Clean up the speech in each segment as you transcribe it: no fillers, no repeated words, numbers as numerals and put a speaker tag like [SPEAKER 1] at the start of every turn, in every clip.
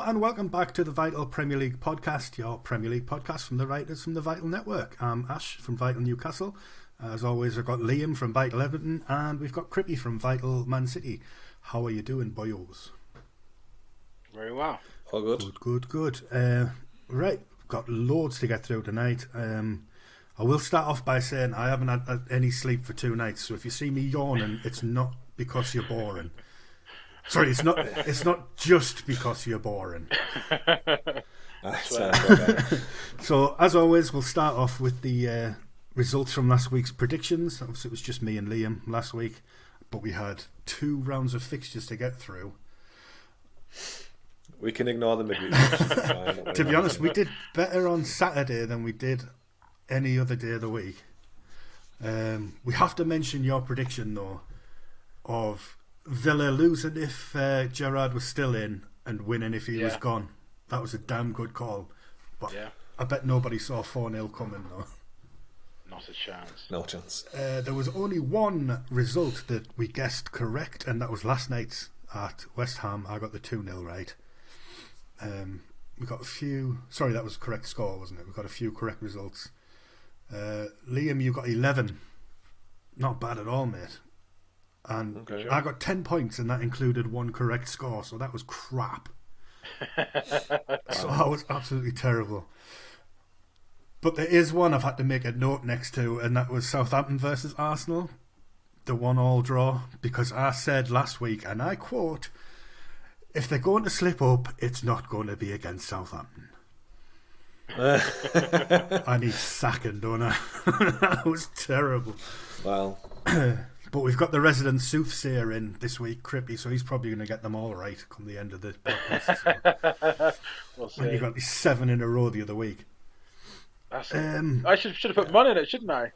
[SPEAKER 1] Hello and welcome back to the Vital Premier League podcast, your Premier League podcast from the writers from the Vital Network. I'm Ash from Vital Newcastle. As always, I've got Liam from Vital Everton and we've got Crippy from Vital Man City. How are you doing, boyos?
[SPEAKER 2] Very well.
[SPEAKER 3] All good.
[SPEAKER 1] Good. Right, we've got loads to get through tonight. I will start off by saying I haven't had any sleep for 2 nights, so if you see me yawning, it's not because you're boring. Sorry, it's not just because you're boring. So, as always, we'll start off with the results from last week's predictions. Obviously, it was just me and Liam last week, but we had 2 rounds of fixtures to get through.
[SPEAKER 3] We can ignore the midweek.
[SPEAKER 1] To be honest, we did better on Saturday than we did any other day of the week. We have to mention your prediction, though, of Villa losing if Gerrard was still in and winning if he was gone. That was a damn good call. But I bet nobody saw 4-0 coming, though.
[SPEAKER 2] Not a chance.
[SPEAKER 3] No chance.
[SPEAKER 1] There was only one result that we guessed correct, and that was last night's at West Ham. I got the 2-0 right. We got a few... Sorry, that was the correct score, wasn't it? We got a few correct results. Liam, you got 11. Not bad at all, mate. And I got 10 points, and that included 1 correct score, so that was crap. So I was absolutely terrible. But there is one I've had to make a note next to, and that was Southampton versus Arsenal, the 1-1 draw, because I said last week, and I quote, if they're going to slip up, it's not going to be against Southampton. I need sacking, don't I? That was terrible.
[SPEAKER 3] Well...
[SPEAKER 1] But we've got the resident soothsayer in this week, Crippy, so he's probably going to get them all right come the end of the podcast.
[SPEAKER 2] We'll see.
[SPEAKER 1] When you got these 7 in a row the other week.
[SPEAKER 2] That's I should have put money in it, shouldn't I?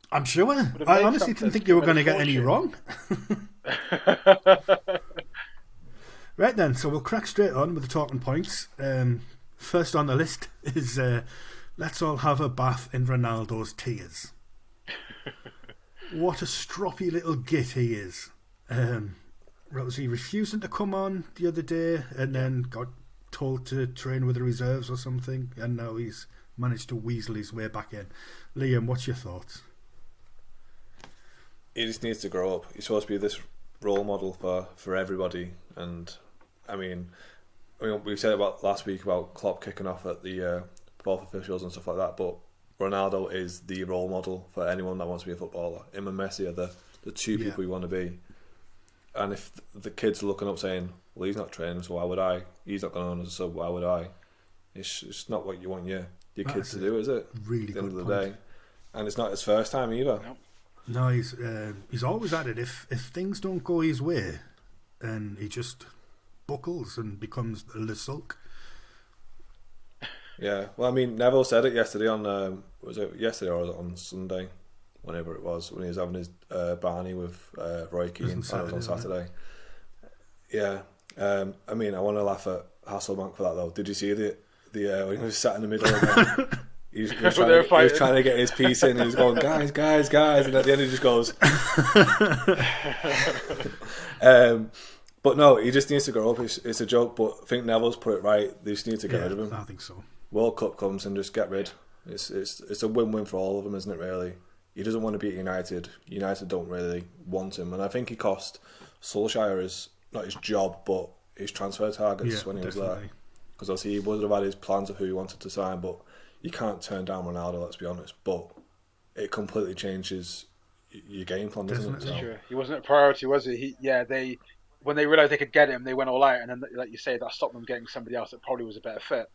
[SPEAKER 1] I'm sure. I honestly didn't think you were going to get any wrong. Right then, so we'll crack straight on with the talking points. First on the list is let's all have a bath in Ronaldo's tears. What a stroppy little git he is. Was he refusing to come on the other day and then got told to train with the reserves or something, and now he's managed to weasel his way back in? Liam, what's your thoughts?
[SPEAKER 3] He just needs to grow up. He's supposed to be this role model for everybody, and I mean we said about last week about Klopp kicking off at the fourth officials and stuff like that, but Ronaldo is the role model for anyone that wants to be a footballer. Him and Messi are the 2 people you want to be. And if the kids are looking up saying, well, he's not training, so why would I? He's not going on as a sub, why would I? It's not what you want your kids to do, is it?
[SPEAKER 1] Really
[SPEAKER 3] at the end
[SPEAKER 1] good
[SPEAKER 3] of the
[SPEAKER 1] point.
[SPEAKER 3] day. And it's not his first time either.
[SPEAKER 1] No, he's always at it. If things don't go his way, then he just buckles and becomes a sulk.
[SPEAKER 3] Yeah, well, I mean, Neville said it yesterday on, was it yesterday or was it on Sunday? Whenever it was, when he was having his Barney with Roy Keane. It was on Saturday. Yeah, I mean, I want to laugh at Hasselbank for that though. Did you see the when he was sat in the middle again? He was trying to get his piece in, and he was going, guys, and at the end he just goes. But no, he just needs to grow up. It's a joke, but I think Neville's put it right. They just need to get rid of him.
[SPEAKER 1] I think so.
[SPEAKER 3] World Cup comes and just get rid. It's a win-win for all of them, isn't it, really? He doesn't want to beat United. United don't really want him. And I think he cost Solskjaer not his job, but his transfer targets when he was there. Because obviously he would have had his plans of who he wanted to sign, but you can't turn down Ronaldo, let's be honest. But it completely changes your game plan, doesn't it?
[SPEAKER 2] That's true. He wasn't a priority, was he? When they realised they could get him, they went all out, and then, like you say, that stopped them getting somebody else that probably was a better fit.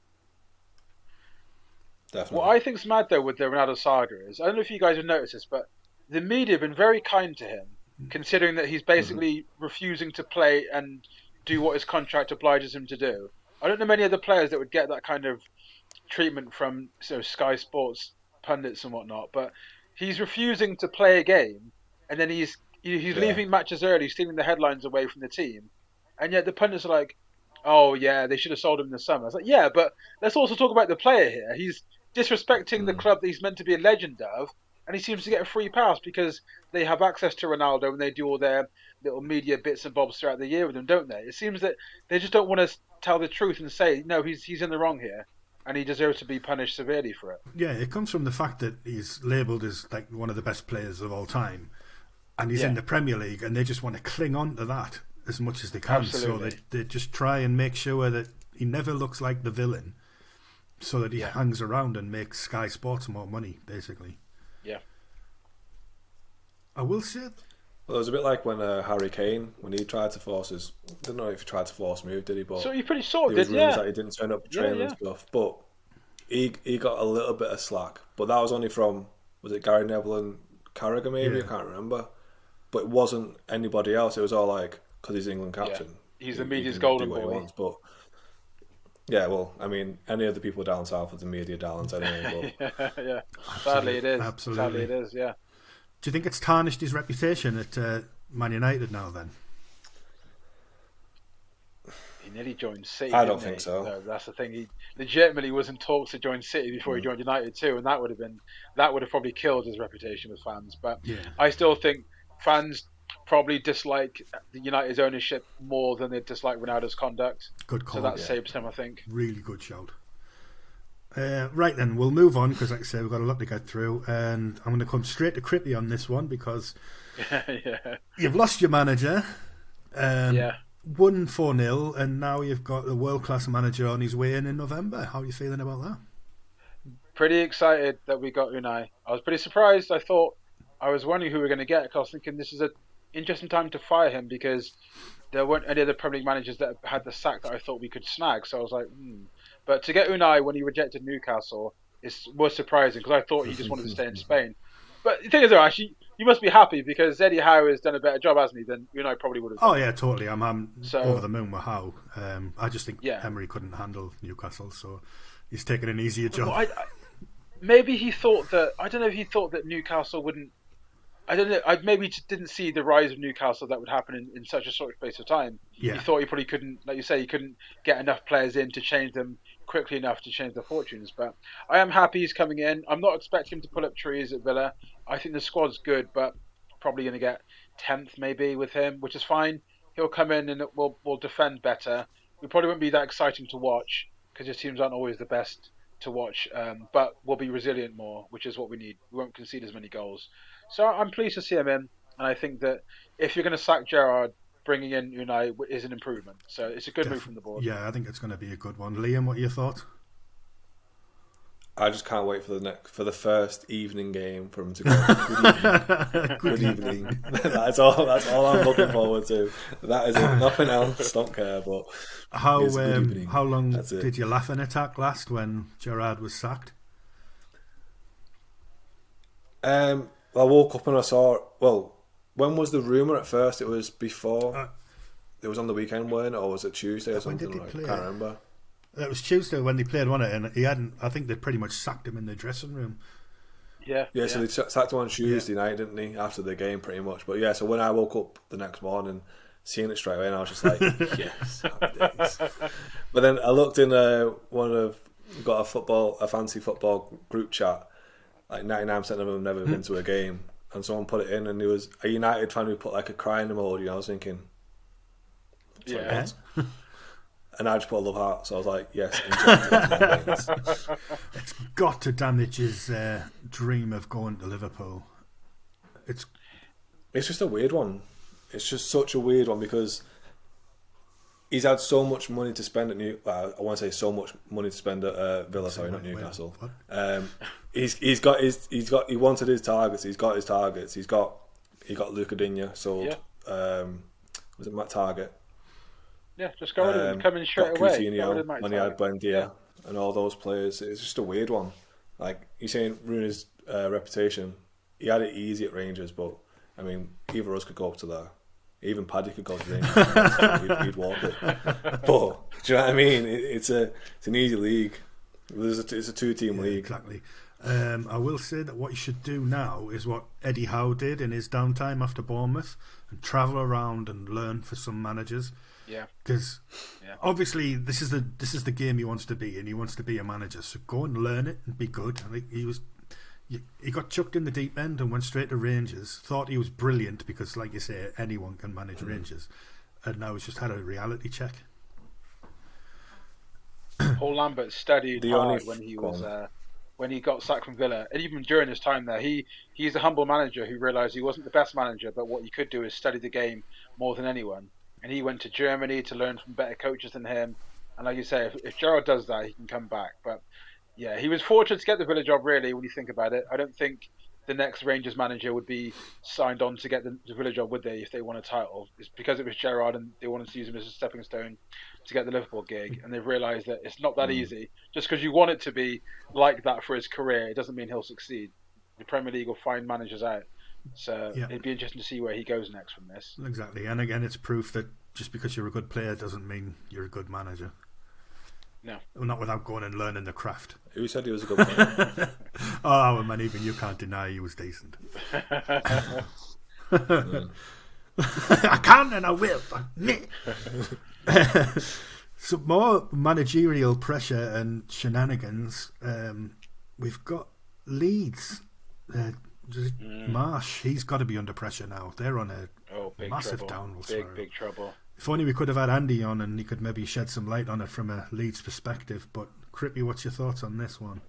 [SPEAKER 3] Definitely.
[SPEAKER 2] What I think's mad though with the Ronaldo saga is, I don't know if you guys have noticed this, but the media have been very kind to him, considering that he's basically refusing to play and do what his contract obliges him to do. I don't know many other players that would get that kind of treatment from Sky Sports pundits and whatnot, but he's refusing to play a game, and then he's leaving matches early, stealing the headlines away from the team, and yet the pundits are like, oh yeah, they should have sold him in the summer. I was like, yeah, but let's also talk about the player here. He's disrespecting the club that he's meant to be a legend of, and he seems to get a free pass because they have access to Ronaldo and they do all their little media bits and bobs throughout the year with him, don't they? It seems that they just don't want to tell the truth and say, no, he's in the wrong here, and he deserves to be punished severely for it.
[SPEAKER 1] Yeah, it comes from the fact that he's labelled as like one of the best players of all time, and he's in the Premier League, and they just want to cling on to that as much as they can.
[SPEAKER 2] Absolutely.
[SPEAKER 1] So they just try and make sure that he never looks like the villain, so that he hangs around and makes Sky Sports more money, basically.
[SPEAKER 2] Yeah.
[SPEAKER 1] I will say...
[SPEAKER 3] Well, it was a bit like when Harry Kane, when he tried to force his... I don't know if he tried to force a move, did he? But
[SPEAKER 2] so he pretty sort of
[SPEAKER 3] did,
[SPEAKER 2] yeah.
[SPEAKER 3] That he didn't turn up for training and stuff. But he got a little bit of slack. But that was only from... Was it Gary Neville and Carragher, maybe? I can't remember. But it wasn't anybody else. It was all like, because he's England captain.
[SPEAKER 2] Yeah. He's the media's golden boy.
[SPEAKER 3] Wants, but yeah, well, I mean, any of the people down south are the media darlings anyway. But...
[SPEAKER 2] yeah. Sadly it is.
[SPEAKER 1] Absolutely.
[SPEAKER 2] Sadly it is, yeah.
[SPEAKER 1] Do you think it's tarnished his reputation at Man United now, then?
[SPEAKER 2] He nearly joined City.
[SPEAKER 3] I don't think so.
[SPEAKER 2] No, that's the thing. He legitimately was in talks to join City before he joined United too, and that would have probably killed his reputation with fans. But I still think fans probably dislike the United's ownership more than they dislike Ronaldo's conduct.
[SPEAKER 1] Good call.
[SPEAKER 2] So that saves him, I think.
[SPEAKER 1] Really good shout. Right then, we'll move on because, like I said, we've got a lot to get through, and I'm going to come straight to Crippy on this one because you've lost your manager. Won 4-0, and now you've got a world-class manager on his way in November. How are you feeling about that?
[SPEAKER 2] Pretty excited that we got Unai. I was pretty surprised. I was wondering who we were going to get, because I was thinking this is an interesting time to fire him because there weren't any other Premier League managers that had the sack that I thought we could snag. So I was like, But to get Unai when he rejected Newcastle was surprising because I thought he just wanted to stay in Spain. But the thing is, though, actually, you must be happy because Eddie Howe has done a better job, hasn't he, than Unai probably would have done.
[SPEAKER 1] Oh, yeah, totally. I'm over the moon with Howe. I just think Emery couldn't handle Newcastle, so he's taken an easier job.
[SPEAKER 2] Well, maybe he thought that... I don't know if he thought that Newcastle wouldn't... I don't know. I maybe just didn't see the rise of Newcastle that would happen in such a short space of time.
[SPEAKER 1] Yeah.
[SPEAKER 2] He thought he probably couldn't, like you say, he couldn't get enough players in to change them quickly enough to change their fortunes. But I am happy he's coming in. I'm not expecting him to pull up trees at Villa. I think the squad's good, but probably going to get 10th maybe with him, which is fine. He'll come in and we'll defend better. We probably won't be that exciting to watch because his teams aren't always the best to watch, but we'll be resilient more, which is what we need. We won't concede as many goals. So I'm pleased to see him in, and I think that if you're going to sack Gerrard, bringing in Unai is an improvement. So it's a good move from the board.
[SPEAKER 1] Yeah, I think it's going to be a good one. Liam, what are your thoughts?
[SPEAKER 3] I just can't wait for the first evening game for him to go. Good evening. That's all I'm looking forward to. That is it. Nothing else. Don't care. But
[SPEAKER 1] how long did your laughing attack last when Gerrard was sacked?
[SPEAKER 3] I woke up and I saw... Well, when was the rumour at first? It was before... it was on the weekend, weren't it? Or was it Tuesday or something? I can't remember.
[SPEAKER 1] It was Tuesday when they played, wasn't it? And he hadn't... I think they pretty much sacked him in the dressing room.
[SPEAKER 2] Yeah.
[SPEAKER 3] So they sacked him on Tuesday night, didn't they? After the game, pretty much. But yeah, so when I woke up the next morning, seeing it straight away, and I was just like, yes. But then I looked in got a fancy football group chat. Like 99% of them have never been to a game, and someone put it in, and there was a United fan who put like a crying emoji. And I was thinking, what? And I just put a love heart, so I was like, yes.
[SPEAKER 1] It's got to damage his dream of going to Liverpool. It's
[SPEAKER 3] just a weird one. It's just such a weird one because he's had so much money to spend at I want to say so much money to spend at Villa. Sorry, not Newcastle. He wanted his targets. He's got his targets. He got Luca Digne sold. Yeah. Was it Matt Target?
[SPEAKER 2] Yeah, just go in and come in straight away.
[SPEAKER 3] Coutinho, when he had Buendia and all those players. It's just a weird one. Like, you're saying ruin his reputation. He had it easy at Rangers, but I mean, either of us could go up to there. Even Paddy could go to Rangers. he'd walk it. But do you know what I mean? It's an easy league. It's a two-team league.
[SPEAKER 1] Exactly. I will say that what you should do now is what Eddie Howe did in his downtime after Bournemouth and travel around and learn for some managers.
[SPEAKER 2] Yeah.
[SPEAKER 1] Because obviously this is the game he wants to be in. He wants to be a manager. So go and learn it and be good. I think He got chucked in the deep end and went straight to Rangers. Thought he was brilliant because, like you say, anyone can manage Rangers. And now he's just had a reality check.
[SPEAKER 2] Paul Lambert studied hard when he got sacked from Villa, and even during his time there, he's a humble manager who realised he wasn't the best manager, but what he could do is study the game more than anyone. And he went to Germany to learn from better coaches than him. And like you say, if Gerrard does that, he can come back. But yeah, he was fortunate to get the Villa job, really, when you think about it. I don't think the next Rangers manager would be signed on to get the Villa job, would they, if they won a title? It's because it was Gerrard and they wanted to use him as a stepping stone to get the Liverpool gig. And they've realised that it's not that easy. Just because you want it to be like that for his career, it doesn't mean he'll succeed. The Premier League will find managers out. So it'd be interesting to see where he goes next from this.
[SPEAKER 1] Exactly. And again, it's proof that just because you're a good player doesn't mean you're a good manager.
[SPEAKER 2] No.
[SPEAKER 1] Well, not without going and learning the craft.
[SPEAKER 3] Who said he was a good player?
[SPEAKER 1] Oh, man, even you can't deny he was decent. I can and I will. Some more managerial pressure and shenanigans. We've got Leeds. Marsh, he's got to be under pressure now. They're on a massive downward spiral.
[SPEAKER 2] Big trouble.
[SPEAKER 1] If only we could have had Andy on and he could maybe shed some light on it from a Leeds perspective. But Crippy, what's your thoughts on this one?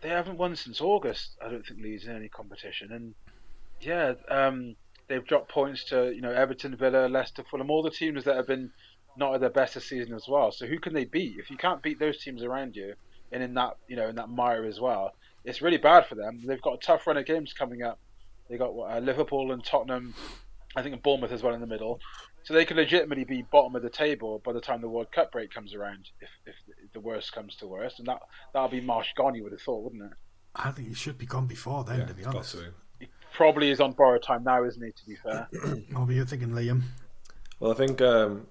[SPEAKER 2] They haven't won since August. I don't think Leeds in any competition, and they've dropped points to Everton, Villa, Leicester, Fulham, all the teams that have been not at their best this season as well. So who can they beat if you can't beat those teams around you and in that mire as well? It's really bad for them. They've got a tough run of games coming up. They got Liverpool and Tottenham, I think, and Bournemouth as well in the middle. So they could legitimately be bottom of the table by the time the World Cup break comes around, if the worst comes to worst. And that'll be Marsh gone, you would have thought, wouldn't it?
[SPEAKER 1] I think he should be gone before then, to be honest.
[SPEAKER 2] He probably is on borrowed time now, isn't he, to be fair?
[SPEAKER 1] What were you thinking, Liam?
[SPEAKER 3] Well, I think how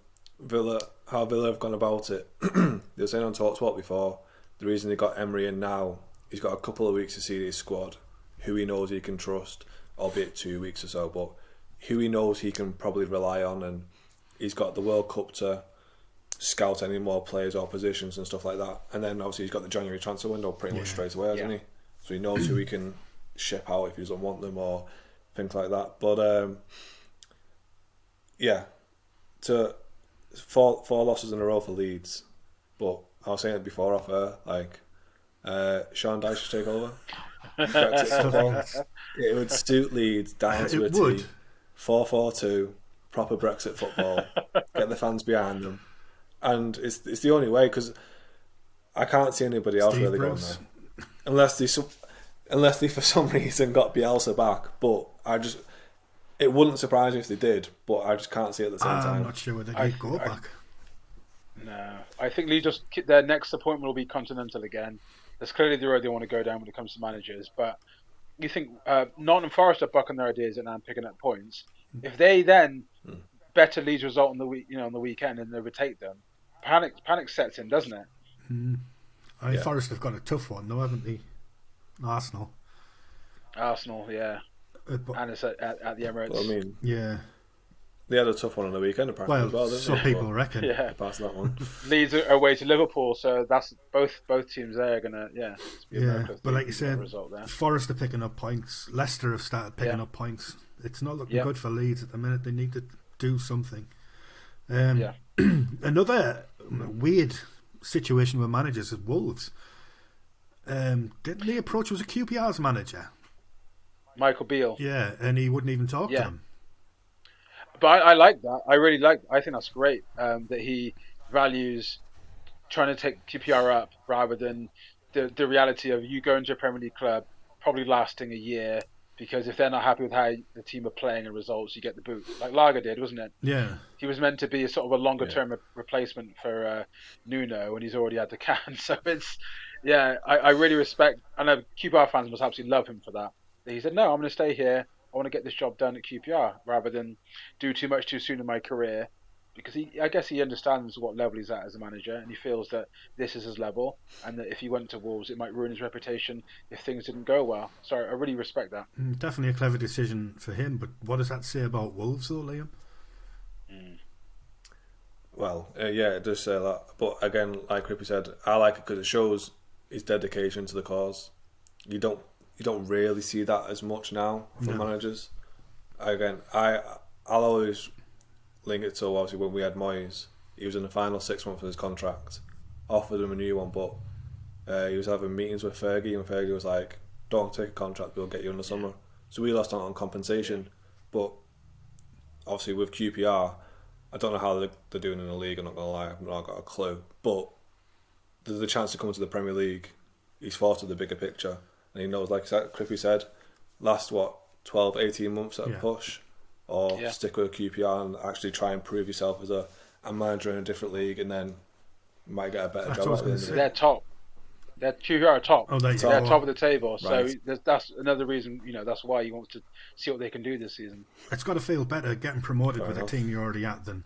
[SPEAKER 3] Villa have gone about it, they were saying on TalkSport before, the reason they got Emery in now, he's got a couple of weeks to see his squad, who he knows he can trust, albeit 2 weeks or so, but who he knows he can probably rely on, and he's got the World Cup to scout any more players or positions and stuff like that. And then obviously he's got the January transfer window pretty much straight away, hasn't he? So he knows who he can ship out if he doesn't want them or things like that. But to four losses in a row for Leeds. But I was saying it before off air, Sean Dyche should take over. Brexit football. It would suit Leeds down to a T. 4-4-2, proper Brexit football, get the fans behind them, and it's the only way, because I can't see anybody else really going there, unless they for some reason got Bielsa back. But it wouldn't surprise me if they did, but I just can't see it at the same time.
[SPEAKER 1] I'm not sure whether they'd go back.
[SPEAKER 2] No, I think their next appointment will be Continental again. That's clearly the road they want to go down when it comes to managers, but. You think Nottingham Forest are bucking their ideas and now picking up points. If they then better Leeds result on the weekend and they overtake them, panic sets in, doesn't it?
[SPEAKER 1] I mean, Forest have got a tough one, though, haven't they? Arsenal,
[SPEAKER 2] yeah, and it's at the Emirates.
[SPEAKER 3] Well, I mean,
[SPEAKER 1] yeah.
[SPEAKER 3] They had a tough one on the weekend, apparently, as well, didn't
[SPEAKER 1] some
[SPEAKER 3] they?
[SPEAKER 1] people reckon.
[SPEAKER 2] Yeah.
[SPEAKER 3] Past that one.
[SPEAKER 2] Leeds are away to Liverpool, so that's both teams there are gonna
[SPEAKER 1] but like you said, Forest are picking up points. Leicester have started picking up points. It's not looking good for Leeds at the minute. They need to do something. Another weird situation with managers is Wolves. Didn't they approach was a QPR's manager,
[SPEAKER 2] Michael Beale?
[SPEAKER 1] Yeah, and he wouldn't even talk to them.
[SPEAKER 2] But I like that. I think that's great that he values trying to take QPR up rather than the reality of you going to a Premier League club probably lasting a year, because if they're not happy with how the team are playing and results, you get the boot. Like Lager did, wasn't it?
[SPEAKER 1] Yeah.
[SPEAKER 2] He was meant to be a sort of a longer term replacement for Nuno, and he's already had the can. So it's I really respect. I know QPR fans must absolutely love him for that. He said, "No, I'm going to stay here. I want to get this job done at QPR rather than do too much too soon in my career," because I guess he understands what level he's at as a manager, and he feels that this is his level, and that if he went to Wolves, it might ruin his reputation if things didn't go well. So I really respect that.
[SPEAKER 1] Definitely a clever decision for him, but what does that say about Wolves, though, Liam?
[SPEAKER 3] Well, it does say that, but again, like Rippy said, I like it because it shows his dedication to the cause. You don't you don't really see that as much now from managers. Again, I'll always link it to obviously when we had Moyes. He was in the final 6 months of his contract, offered him a new one, but he was having meetings with Fergie, and Fergie was like, "Don't take a contract, we'll get you in the summer." So we lost out on compensation, but obviously with QPR, I don't know how they're doing in the league. I'm not gonna lie, I've not got a clue. But there's a chance to come to the Premier League. He's thought of the bigger picture, and he knows, like Crippy said, last 12, 18 months at a push, or stick with QPR and actually try and prove yourself as a manager in a different league, and then you might get a better job at the end of it.
[SPEAKER 2] They're top. QPR are top.
[SPEAKER 1] Oh, they're
[SPEAKER 2] top of the table.
[SPEAKER 3] Right.
[SPEAKER 2] So that's another reason, that's why you want to see what they can do this season.
[SPEAKER 1] It's got to feel better getting promoted with a team you're already at than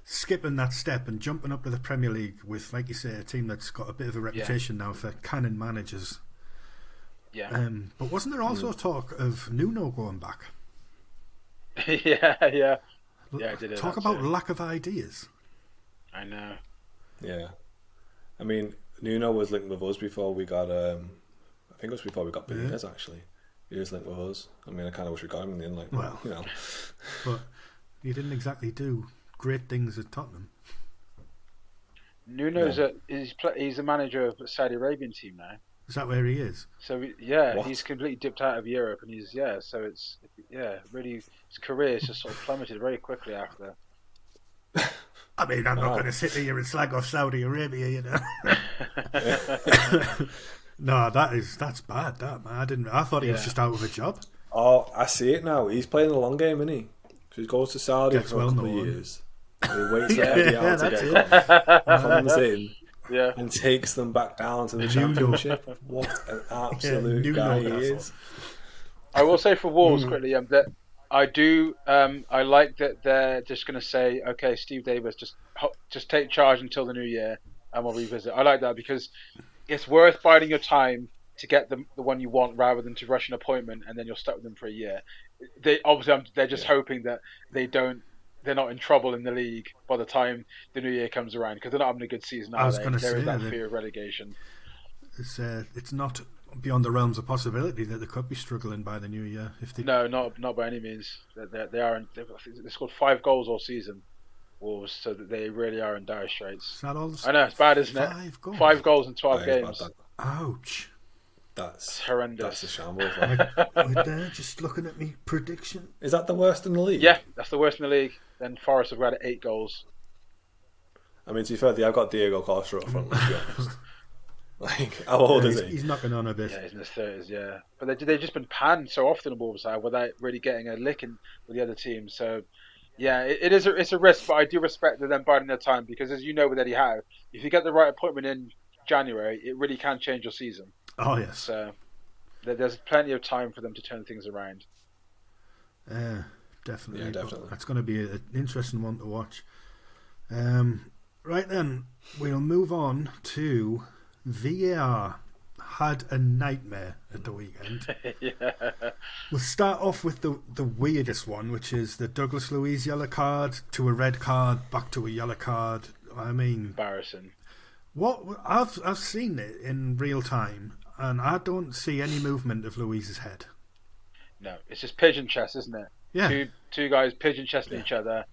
[SPEAKER 1] skipping that step and jumping up to the Premier League with, like you say, a team that's got a bit of a reputation now for cannon managers.
[SPEAKER 2] Yeah.
[SPEAKER 1] But wasn't there also talk of Nuno going back?
[SPEAKER 2] Yeah, I did it.
[SPEAKER 1] Talk about lack of ideas.
[SPEAKER 2] I know.
[SPEAKER 3] Yeah. I mean, Nuno was linked with us before we got, I think it was before we got Benitez, actually. He was linked with us. I mean, I kind of wish we got him in the end,
[SPEAKER 1] But he didn't exactly do great things at Tottenham.
[SPEAKER 2] Nuno's he's the manager of the Saudi Arabian team now.
[SPEAKER 1] Is that where he is?
[SPEAKER 2] So he's completely dipped out of Europe, and so it's really his career has just sort of plummeted very quickly after.
[SPEAKER 1] I mean, I'm not going to sit here and slag off Saudi Arabia, No, that's bad. That man, I thought he was just out of a job.
[SPEAKER 3] Oh, I see it now. He's playing the long game, isn't he? So he goes to Saudi for a couple of years. And he waits for Eddie out to get comes in.
[SPEAKER 2] Yeah.
[SPEAKER 3] And takes them back down to the Championship. What an absolute guy he is.
[SPEAKER 2] I will say for Wolves quickly that I do. I like that they're just going to say, okay, Steve Davis, just take charge until the new year, and we'll revisit. I like that because it's worth biding your time to get the one you want rather than to rush an appointment and then you're stuck with them for a year. They're just hoping that they're not in trouble in the league by the time the new year comes around, because they're not having a good season. There is that fear of relegation.
[SPEAKER 1] It's not beyond the realms of possibility that they could be struggling by the new year.
[SPEAKER 2] No, not by any means. They scored 5 goals all season, Wolves, so that they really are in dire straits.
[SPEAKER 1] I know,
[SPEAKER 2] it's bad, isn't it? 5 goals in 12 games.
[SPEAKER 1] Ouch.
[SPEAKER 3] That's
[SPEAKER 2] horrendous.
[SPEAKER 3] That's a shambles.
[SPEAKER 1] They're just looking at me. Prediction.
[SPEAKER 3] Is that the worst in the league?
[SPEAKER 2] Yeah, that's the worst in the league. Then Forest have had 8 goals.
[SPEAKER 3] I mean, to be fair, I've got Diego Costa up front, let's be honest. Like, how old is he?
[SPEAKER 1] He's knocking on a bit.
[SPEAKER 2] Yeah, he's in his 30s, yeah. But they've just been panned so often on Wolves side without really getting a lick in with the other teams. So, yeah, it's a risk, but I do respect them biding their time, because as you know with Eddie Howe, if you get the right appointment in January, it really can change your season.
[SPEAKER 1] Oh, yes.
[SPEAKER 2] So there's plenty of time for them to turn things around.
[SPEAKER 1] Definitely.
[SPEAKER 3] Yeah, definitely.
[SPEAKER 1] That's going to be an interesting one to watch. Right then, we'll move on to VAR. Had a nightmare at the weekend.
[SPEAKER 2] Yeah.
[SPEAKER 1] We'll start off with the weirdest one, which is the Douglas Luiz yellow card to a red card, back to a yellow card. I mean,
[SPEAKER 2] embarrassing.
[SPEAKER 1] What I've seen it in real time, and I don't see any movement of Luiz's head.
[SPEAKER 2] No, it's just pigeon chess, isn't it?
[SPEAKER 1] Yeah.
[SPEAKER 2] Two guys pigeon chessing each other,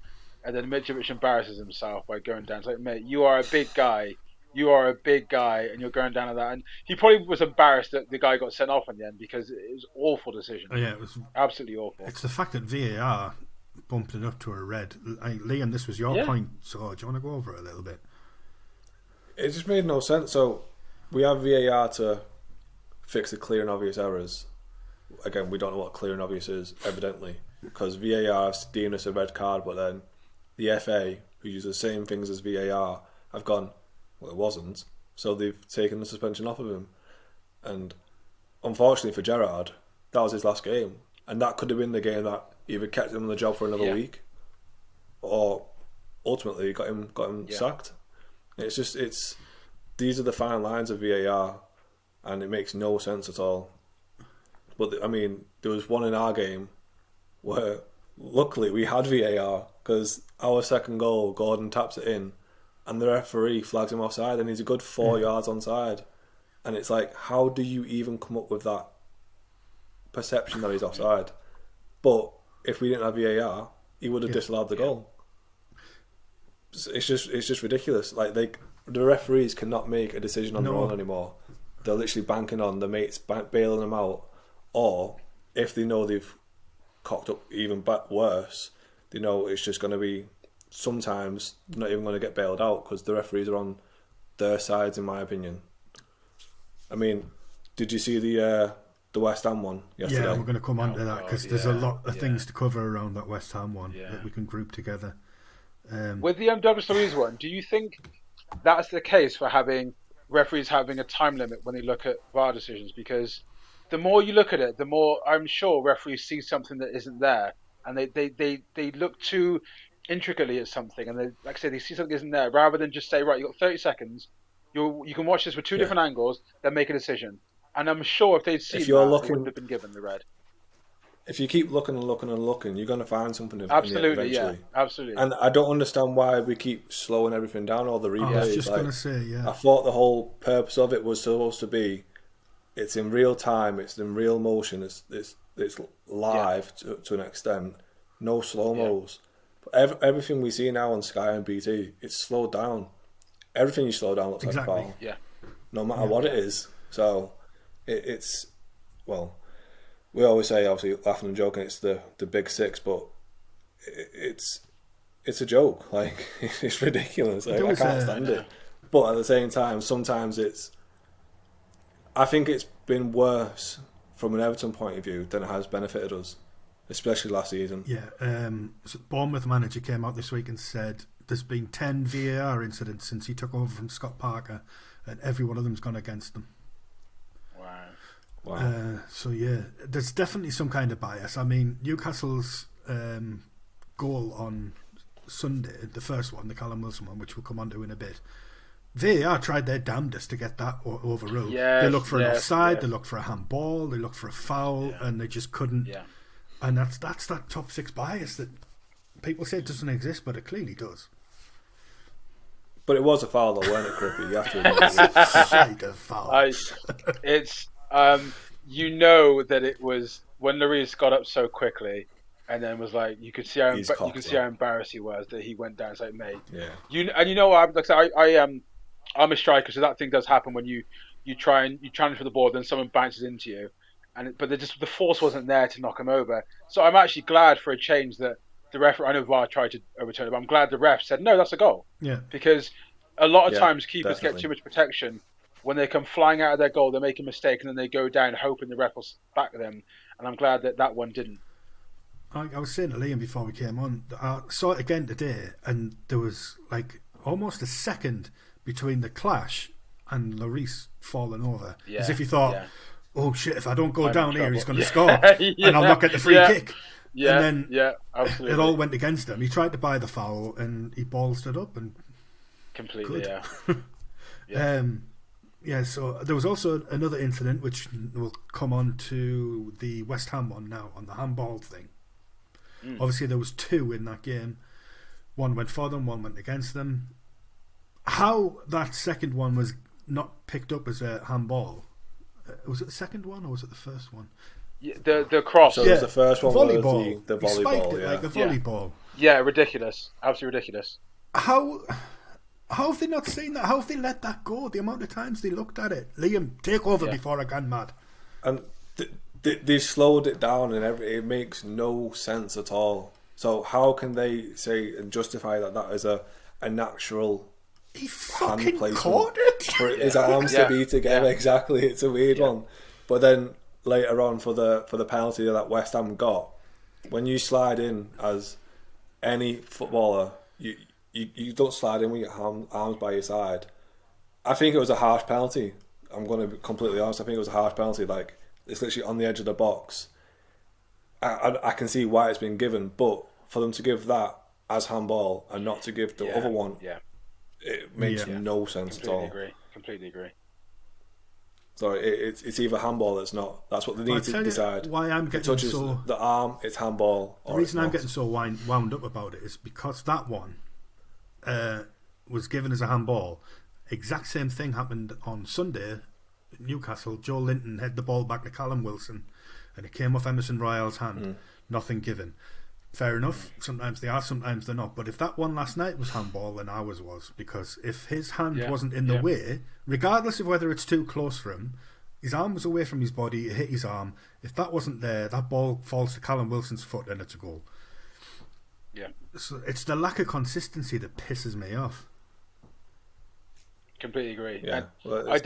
[SPEAKER 2] and then Mitrovic embarrasses himself by going down. It's like, mate, you are a big guy. And you're going down to that. And he probably was embarrassed that the guy got sent off in the end, because it was an awful decision.
[SPEAKER 1] Oh, yeah, it was
[SPEAKER 2] absolutely awful.
[SPEAKER 1] It's the fact that VAR bumped it up to a red. Liam, this was your point, so do you want to go over it a little bit?
[SPEAKER 3] It just made no sense. So we have VAR to fix the clear and obvious errors. Again, we don't know what clear and obvious is, evidently, because VAR deemed us a red card, but then the FA, who use the same things as VAR, have gone, well, it wasn't, so they've taken the suspension off of him. And unfortunately for Gerrard, that was his last game, and that could have been the game that either kept him on the job for another week, or ultimately got him sacked. It's these are the fine lines of VAR, and it makes no sense at all. But I mean, there was one in our game where luckily we had VAR, because our second goal, Gordon taps it in, and the referee flags him offside, and he's a good 4 yards onside. And it's like, how do you even come up with that perception that he's offside. But if we didn't have VAR, he would have disallowed the goal. It's just ridiculous. Like the referees cannot make a decision on their own anymore. They're literally banking on the mates bailing them out, or if they know they've cocked up even worse, they know it's just going to be. Sometimes they're not even going to get bailed out because the referees are on their sides, in my opinion. I mean, did you see the West Ham one yesterday?
[SPEAKER 1] Yeah, we're going to come on to that because there's a lot of things to cover around that West Ham one that we can group together.
[SPEAKER 2] With the Douglas Luiz one, do you think that's the case for having referees having a time limit when they look at VAR decisions? Because the more you look at it, the more I'm sure referees see something that isn't there, and they look too intricately at something, and they, like I say, they see something isn't there, rather than just say, right, you've got 30 seconds, you can watch this with two different angles, then make a decision. And I'm sure if they'd seen that, they wouldn't have been given the red.
[SPEAKER 3] If you keep looking and looking and looking, you're going to find something
[SPEAKER 2] absolutely,
[SPEAKER 3] eventually.
[SPEAKER 2] Yeah, absolutely.
[SPEAKER 3] And I don't understand why we keep slowing everything down, all the replays.
[SPEAKER 1] I was just going to say,
[SPEAKER 3] I thought the whole purpose of it was supposed to be, it's in real time, it's in real motion, it's live to an extent, no slow-mos. But everything we see now on Sky and BT, it's slowed down. Everything you slow down looks like a foul.
[SPEAKER 2] Yeah.
[SPEAKER 3] No matter what it is. So it's we always say, obviously, laughing and joking, it's the big six, but it's a joke. Like, it's ridiculous. Like, I can't stand it. But at the same time, sometimes I think it's been worse from an Everton point of view than it has benefited us, especially last season.
[SPEAKER 1] Yeah. So Bournemouth manager came out this week and said there's been 10 VAR incidents since he took over from Scott Parker, and every one of them's gone against them.
[SPEAKER 3] Wow.
[SPEAKER 1] So yeah, there's definitely some kind of bias. I mean, Newcastle's goal on Sunday, the first one, the Callum Wilson one, which we'll come on to in a bit, VAR tried their damnedest to get that overruled. They looked for an offside, they looked for a handball, they looked for a foul, and they just couldn't. Yeah. And that's that top six bias that people say it doesn't exist, but it clearly does.
[SPEAKER 3] But it was a foul, though, weren't it, Crippy? You have to admit
[SPEAKER 1] it. Foul.
[SPEAKER 2] It's you know that it was when Lloris got up so quickly, and then was like, you could see how embarrassed he was that he went down. It's like, mate, you know what? Like I am, I'm a striker, so that thing does happen when you challenge for the ball, then someone bounces into you, but the force wasn't there to knock him over. So I'm actually glad for a change that the ref. I know VAR tried to overturn it, but I'm glad the ref said no, that's a goal.
[SPEAKER 1] Yeah,
[SPEAKER 2] because a lot of times keepers get too much protection. When they come flying out of their goal, they make a mistake and then they go down hoping the ref will back them. And I'm glad that one didn't.
[SPEAKER 1] I was saying to Liam before we came on, I saw it again today, and there was like almost a second between the clash and Lloris falling over, as if he thought, "Oh shit! If I don't go down here, he's going to score, and I'll not get the free kick."
[SPEAKER 2] Yeah,
[SPEAKER 1] and then
[SPEAKER 2] absolutely.
[SPEAKER 1] It all went against him. He tried to buy the foul, and he ballsed it up and
[SPEAKER 2] completely.
[SPEAKER 1] So there was also another incident which will come on to the West Ham one now on the handball thing. Obviously there was two in that game. One went for them, one went against them. How that second one was not picked up as a handball, was it the second one or was it the first one?
[SPEAKER 2] Yeah, the cross.
[SPEAKER 3] So the first one
[SPEAKER 1] volleyball.
[SPEAKER 3] Was the volleyball.
[SPEAKER 1] He spiked it like a volleyball.
[SPEAKER 2] Yeah, ridiculous. Absolutely ridiculous.
[SPEAKER 1] How have they not seen that? How have they let that go? The amount of times they looked at it. Liam, take over before I gone mad.
[SPEAKER 3] And they've slowed it down, and it makes no sense at all. So how can they say and justify that is a natural
[SPEAKER 1] he fucking caught it
[SPEAKER 3] for his arms to be together? Exactly, it's a weird one. But then later on for the penalty that West Ham got, when you slide in as any footballer, you don't slide in with your arms by your side. I think it was a harsh penalty. I'm going to be completely honest. I think it was a harsh penalty. Like, it's literally on the edge of the box. I can see why it's been given, but for them to give that as handball and not to give the other one, it makes no sense at all.
[SPEAKER 2] Completely agree.
[SPEAKER 3] So it's either handball. That's what they need to decide.
[SPEAKER 1] Why I'm getting
[SPEAKER 3] touches
[SPEAKER 1] so
[SPEAKER 3] the arm, it's handball.
[SPEAKER 1] The reason I'm getting so wound up about it is because that one was given as a handball. Exact same thing happened on Sunday at Newcastle. Joe Linton had the ball back to Callum Wilson, and it came off Emerson Royale's hand, nothing given. Fair enough, sometimes they are, sometimes they're not. But if that one last night was handball, then ours was. Because if his hand wasn't in the way, regardless of whether it's too close for him, his arm was away from his body, it hit his arm. If that wasn't there, that ball falls to Callum Wilson's foot and it's a goal.
[SPEAKER 2] Yeah.
[SPEAKER 1] So it's the lack of consistency that pisses me off.
[SPEAKER 2] Completely agree.
[SPEAKER 3] Yeah. Well,
[SPEAKER 2] I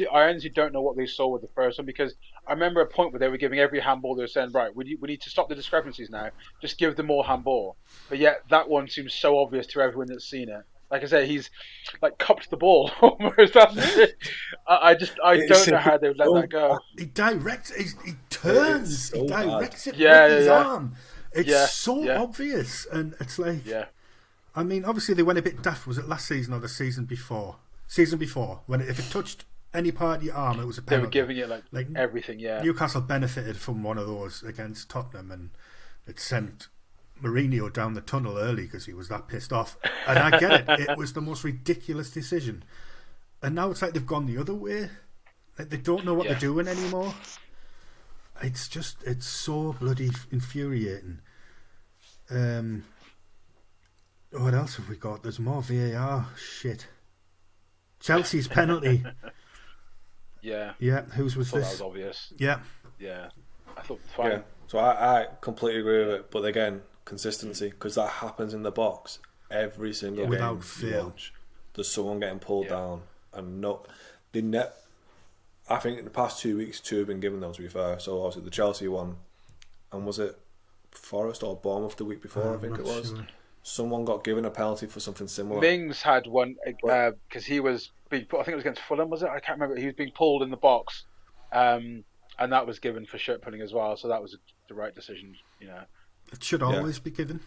[SPEAKER 2] honestly don't know what they saw with the first one, because I remember a point where they were giving every handball, they were saying, right, we need to stop the discrepancies now, just give them more handball. But yet that one seems so obvious to everyone that's seen it. Like I say, he's like cupped the ball almost. That's it. I don't know how they would let that go.
[SPEAKER 1] He directs, he turns,
[SPEAKER 3] so
[SPEAKER 1] he directs it
[SPEAKER 2] Yeah,
[SPEAKER 1] with his
[SPEAKER 2] yeah.
[SPEAKER 1] arm. It's so obvious, and it's like, I mean, obviously they went a bit daft. Was it last season or the season before? Season before, when if it touched any part of your arm, it was a penalty.
[SPEAKER 2] They were giving it like everything. Yeah,
[SPEAKER 1] Newcastle benefited from one of those against Tottenham, and it sent Mourinho down the tunnel early because he was that pissed off. And I get it; it was the most ridiculous decision. And now it's like they've gone the other way. Like they don't know what they're doing anymore. It's so bloody infuriating. What else have we got? There's more VAR shit. Chelsea's penalty.
[SPEAKER 2] Yeah.
[SPEAKER 1] Whose was
[SPEAKER 2] I thought
[SPEAKER 1] this?
[SPEAKER 2] that was obvious.
[SPEAKER 1] Yeah.
[SPEAKER 2] I thought it was fine.
[SPEAKER 3] Yeah. So I completely agree with it, but again, consistency, because that happens in the box every single game.
[SPEAKER 1] Without fail.
[SPEAKER 3] There's someone getting pulled down, and I think in the past 2 weeks, 2 have been given them, to be fair. So obviously the Chelsea one, and was it Forest or Bournemouth the week before? I think it was. Sure. Someone got given a penalty for something similar.
[SPEAKER 2] Mings had one because he was being. I think it was against Fulham, was it? I can't remember. He was being pulled in the box, and that was given for shirt pulling as well. So that was the right decision. You know,
[SPEAKER 1] it should always be given.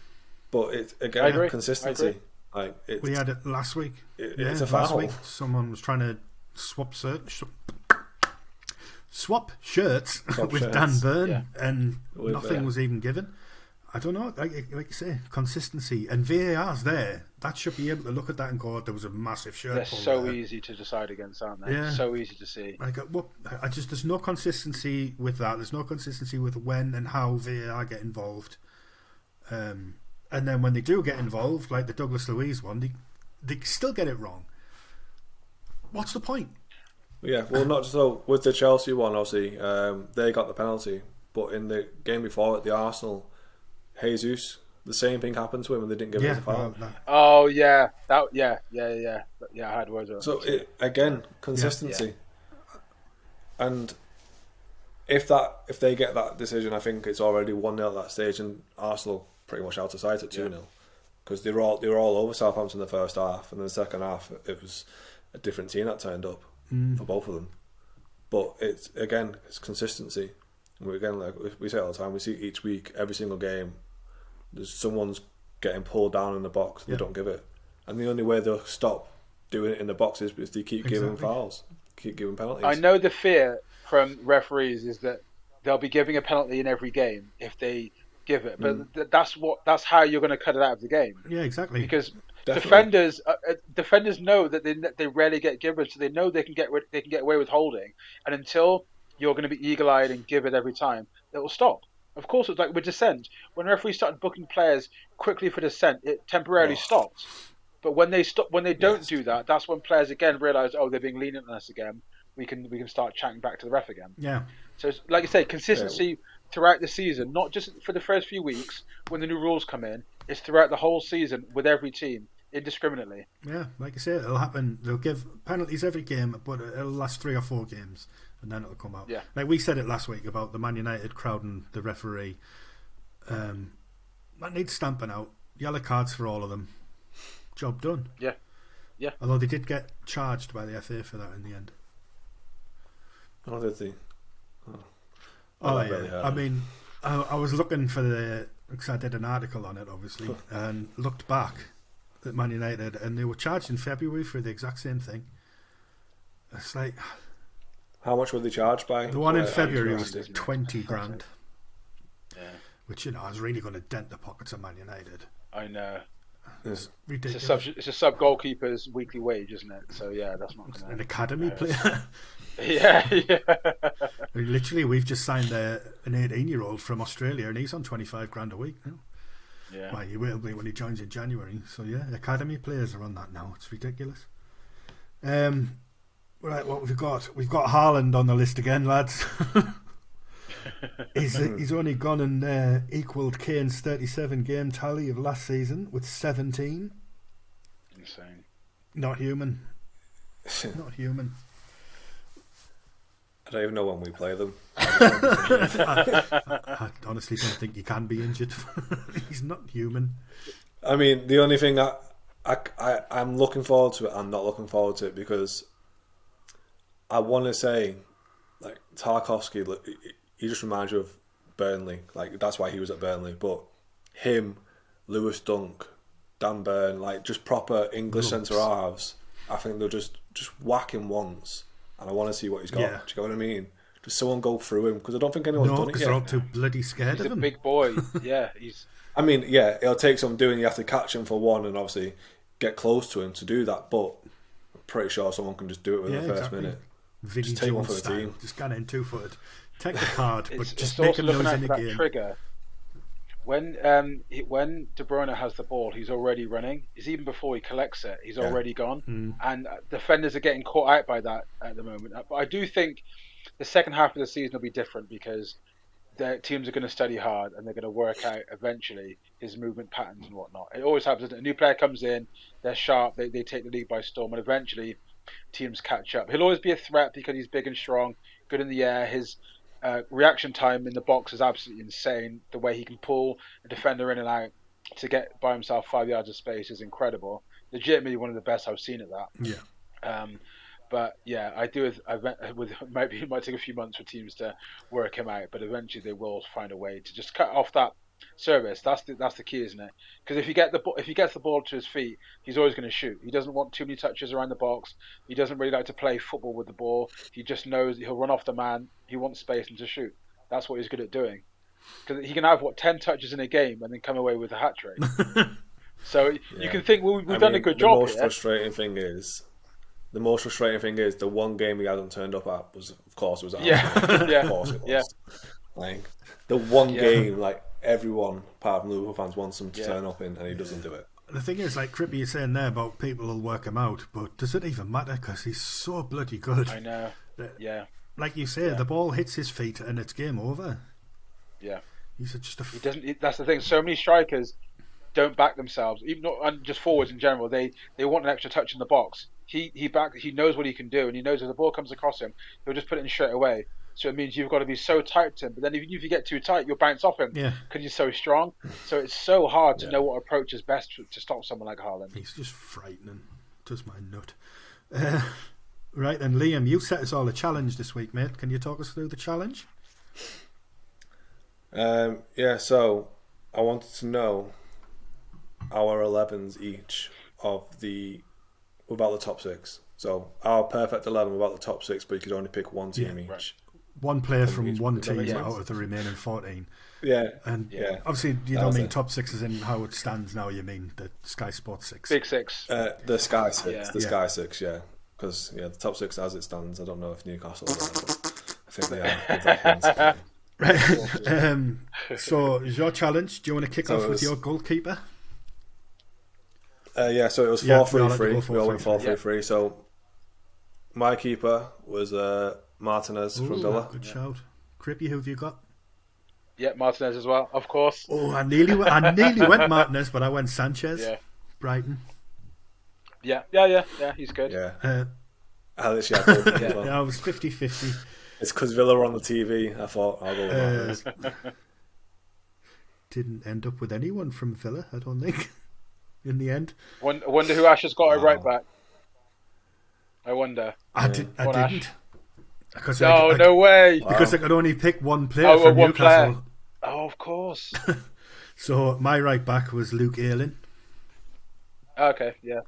[SPEAKER 3] But it's again consistency. Like
[SPEAKER 1] we had it last week.
[SPEAKER 3] It's a foul.
[SPEAKER 1] Last week, someone was trying to swap shirts with Dan Burn, and nothing was even given. I don't know, like you say, consistency, and VAR's there. That should be able to look at that and go, there was a massive shirt.
[SPEAKER 2] They're so easy to decide against, aren't they? Yeah. So easy to see.
[SPEAKER 1] Like, there's no consistency with that. There's no consistency with when and how VAR get involved. And then when they do get involved, like the Douglas Luiz one, they still get it wrong. What's the point?
[SPEAKER 3] Yeah, well, not so with the Chelsea one, obviously, they got the penalty, but in the game before at the Arsenal, Jesus, the same thing happened to him and they didn't give him a foul.
[SPEAKER 2] Oh yeah, I had words on.
[SPEAKER 3] So again, consistency, and if they get that decision, I think it's already 1-0 at that stage, and Arsenal pretty much out of sight at 2-0 because they were all over Southampton in the first half, and in the second half it was a different team that turned up for both of them. But it's consistency. Again, like we say all the time, we see each week, every single game, there's someone's getting pulled down in the box and they don't give it. And the only way they'll stop doing it in the box is if they keep giving fouls, keep giving penalties.
[SPEAKER 2] I know the fear from referees is that they'll be giving a penalty in every game if they give it, but that's how you're going to cut it out of the game.
[SPEAKER 1] Yeah, exactly.
[SPEAKER 2] Because defenders know that they rarely get given, so they know they can get away with holding, and until you're going to be eagle-eyed and give it every time, it will stop. Of course, it's like with dissent. When referees started booking players quickly for dissent, it temporarily stopped. But when they don't do that, that's when players again realise, they're being lenient on us again. We can start chatting back to the ref again.
[SPEAKER 1] Yeah.
[SPEAKER 2] So, it's, like you say, consistency throughout the season, not just for the first few weeks when the new rules come in. It's throughout the whole season with every team, indiscriminately.
[SPEAKER 1] Yeah, like I say, it'll happen. They'll give penalties every game, but it'll last 3 or 4 games. And then it'll come out.
[SPEAKER 2] Yeah.
[SPEAKER 1] Like we said it last week about the Man United crowding the referee. That needs stamping out. Yellow cards for all of them. Job done.
[SPEAKER 2] Yeah. Yeah.
[SPEAKER 1] Although they did get charged by the FA for that in the end.
[SPEAKER 3] Oh, did they?
[SPEAKER 1] Yeah. I mean, I was looking for because I did an article on it, obviously, and looked back at Man United, and they were charged in February for the exact same thing. It's like...
[SPEAKER 3] How much were they charged by?
[SPEAKER 1] The one in February was 20 grand.
[SPEAKER 2] Yeah.
[SPEAKER 1] Which, is really going to dent the pockets of Man United.
[SPEAKER 2] I know.
[SPEAKER 1] It's
[SPEAKER 2] It's
[SPEAKER 1] ridiculous.
[SPEAKER 2] a sub goalkeeper's weekly wage, isn't it? So yeah, that's not going to.
[SPEAKER 1] An academy player.
[SPEAKER 2] Yeah.
[SPEAKER 1] Literally, we've just signed an 18-year-old from Australia, and he's on 25 grand a week now.
[SPEAKER 2] Yeah.
[SPEAKER 1] Well, he will be when he joins in January. So yeah, academy players are on that now. It's ridiculous. Right, what we've got? We've got Haaland on the list again, lads. He's only gone and equalled Kane's 37 game tally of last season with 17.
[SPEAKER 2] Insane.
[SPEAKER 1] Not human. Not human.
[SPEAKER 3] I don't even know when we play them.
[SPEAKER 1] I honestly don't think he can be injured. He's not human.
[SPEAKER 3] I mean, the only thing I'm looking forward to it, I'm not looking forward to it because I want to say, like, Tarkowski, he just reminds you of Burnley. Like, that's why he was at Burnley. But him, Lewis Dunk, Dan Burn, like, just proper English centre halves, I think they'll just whack him once. And I want to see what he's got.
[SPEAKER 1] Yeah.
[SPEAKER 3] Do you get what I mean? Just someone go through him because I don't think anyone's done it
[SPEAKER 1] because
[SPEAKER 3] yet.
[SPEAKER 1] they're all too bloody scared
[SPEAKER 2] He's
[SPEAKER 1] of
[SPEAKER 2] a
[SPEAKER 1] him.
[SPEAKER 2] big boy. Yeah,
[SPEAKER 3] I mean, yeah, it'll take some doing. You have to catch him for one and obviously get close to him to do that. But I'm pretty sure someone can just do it within the first minute.
[SPEAKER 1] Vinny
[SPEAKER 3] Just take one
[SPEAKER 1] Jones
[SPEAKER 3] for the team.
[SPEAKER 1] Just get in 2-footed. Take the card, but
[SPEAKER 2] it's
[SPEAKER 1] just
[SPEAKER 2] also
[SPEAKER 1] make him
[SPEAKER 2] looking
[SPEAKER 1] nose
[SPEAKER 2] out
[SPEAKER 1] in
[SPEAKER 2] for
[SPEAKER 1] the
[SPEAKER 2] that
[SPEAKER 1] game.
[SPEAKER 2] trigger. When De Bruyne has the ball, he's already running. It's even before he collects it, he's already gone. And defenders are getting caught out by that at the moment. But I do think the second half of the season will be different because the teams are going to study hard and they're going to work out eventually his movement patterns and whatnot. It always happens. A new player comes in, they're sharp, they take the league by storm, and eventually teams catch up. He'll always be a threat because he's big and strong, good in the air. His reaction time in the box is absolutely insane. The way he can pull a defender in and out to get by himself 5 yards of space is incredible. Legitimately one of the best I've seen at that.
[SPEAKER 1] Yeah.
[SPEAKER 2] But yeah, I do. It might take a few months for teams to work him out, but eventually they will find a way to just cut off that service. That's the key, isn't it? Because if he gets the ball to his feet, he's always going to shoot. He doesn't want too many touches around the box. He doesn't really like to play football with the ball. He just knows he'll run off the man. He wants space and to shoot. That's what he's good at doing. Because he can have 10 touches in a game and then come away with a hat trick. So you can think we've done a good job here.
[SPEAKER 3] The most frustrating thing is the one game he hasn't turned up at was, of course, at
[SPEAKER 2] Yeah.
[SPEAKER 3] Of course it was. Like the one game, like everyone, apart from Liverpool fans, wants him to turn up in, and he doesn't do it.
[SPEAKER 1] The thing is, like Crippy is saying there about people will work him out, but does it even matter? Because he's so bloody good.
[SPEAKER 2] I know. Yeah.
[SPEAKER 1] Like you say, the ball hits his feet and it's game over.
[SPEAKER 2] Yeah.
[SPEAKER 1] He's just a.
[SPEAKER 2] He doesn't. That's the thing. So many strikers don't back themselves, even not and just forwards in general. They want an extra touch in the box. He knows what he can do, and he knows if the ball comes across him, he'll just put it in straight away. So it means you've got to be so tight to him. But then even if you get too tight, you'll bounce off him because he's so strong. So it's so hard to know what approach is best to stop someone like Haaland.
[SPEAKER 1] He's just frightening. Does my nut. Right then, Liam, you set us all a challenge this week, mate. Can you talk us through the challenge?
[SPEAKER 3] So I wanted to know our 11s each without the top six. So our perfect 11 without the top six, but you could only pick one team each.
[SPEAKER 1] Right. One player from one team
[SPEAKER 3] sense.
[SPEAKER 1] out of the remaining 14.
[SPEAKER 3] Yeah.
[SPEAKER 1] And obviously you don't mean top six as in how it stands now, you mean the Sky Sports 6.
[SPEAKER 2] Big six.
[SPEAKER 3] The Sky Six.
[SPEAKER 2] Yeah.
[SPEAKER 3] The Sky Six, yeah. Because, the top six as it stands, I don't know if Newcastle are, but I think they are.
[SPEAKER 1] Right. So, is your challenge? Do you want to kick off with your goalkeeper?
[SPEAKER 3] So it was 4-3-3. We all went 4-3-3. So, my keeper was Martinez from Villa.
[SPEAKER 1] Good shout. Crippy, who have you got?
[SPEAKER 2] Yeah, Martinez as well, of course.
[SPEAKER 1] Oh, I nearly went Martinez, but I went Sanchez.
[SPEAKER 2] Yeah.
[SPEAKER 1] Brighton.
[SPEAKER 2] Yeah, he's good.
[SPEAKER 3] Yeah. I literally had both of them as well.
[SPEAKER 1] Yeah, I was 50-50.
[SPEAKER 3] It's because Villa were on the TV. I thought I'll go with Martinez.
[SPEAKER 1] Didn't end up with anyone from Villa, I don't think, in the end.
[SPEAKER 2] I wonder who Ash has got a right back. I wonder.
[SPEAKER 1] I didn't. Because
[SPEAKER 2] no way.
[SPEAKER 1] Because I could only pick one player from
[SPEAKER 2] one
[SPEAKER 1] Newcastle.
[SPEAKER 2] player. Oh, of course.
[SPEAKER 1] So my right back was Luke Erling.
[SPEAKER 2] Okay, yeah.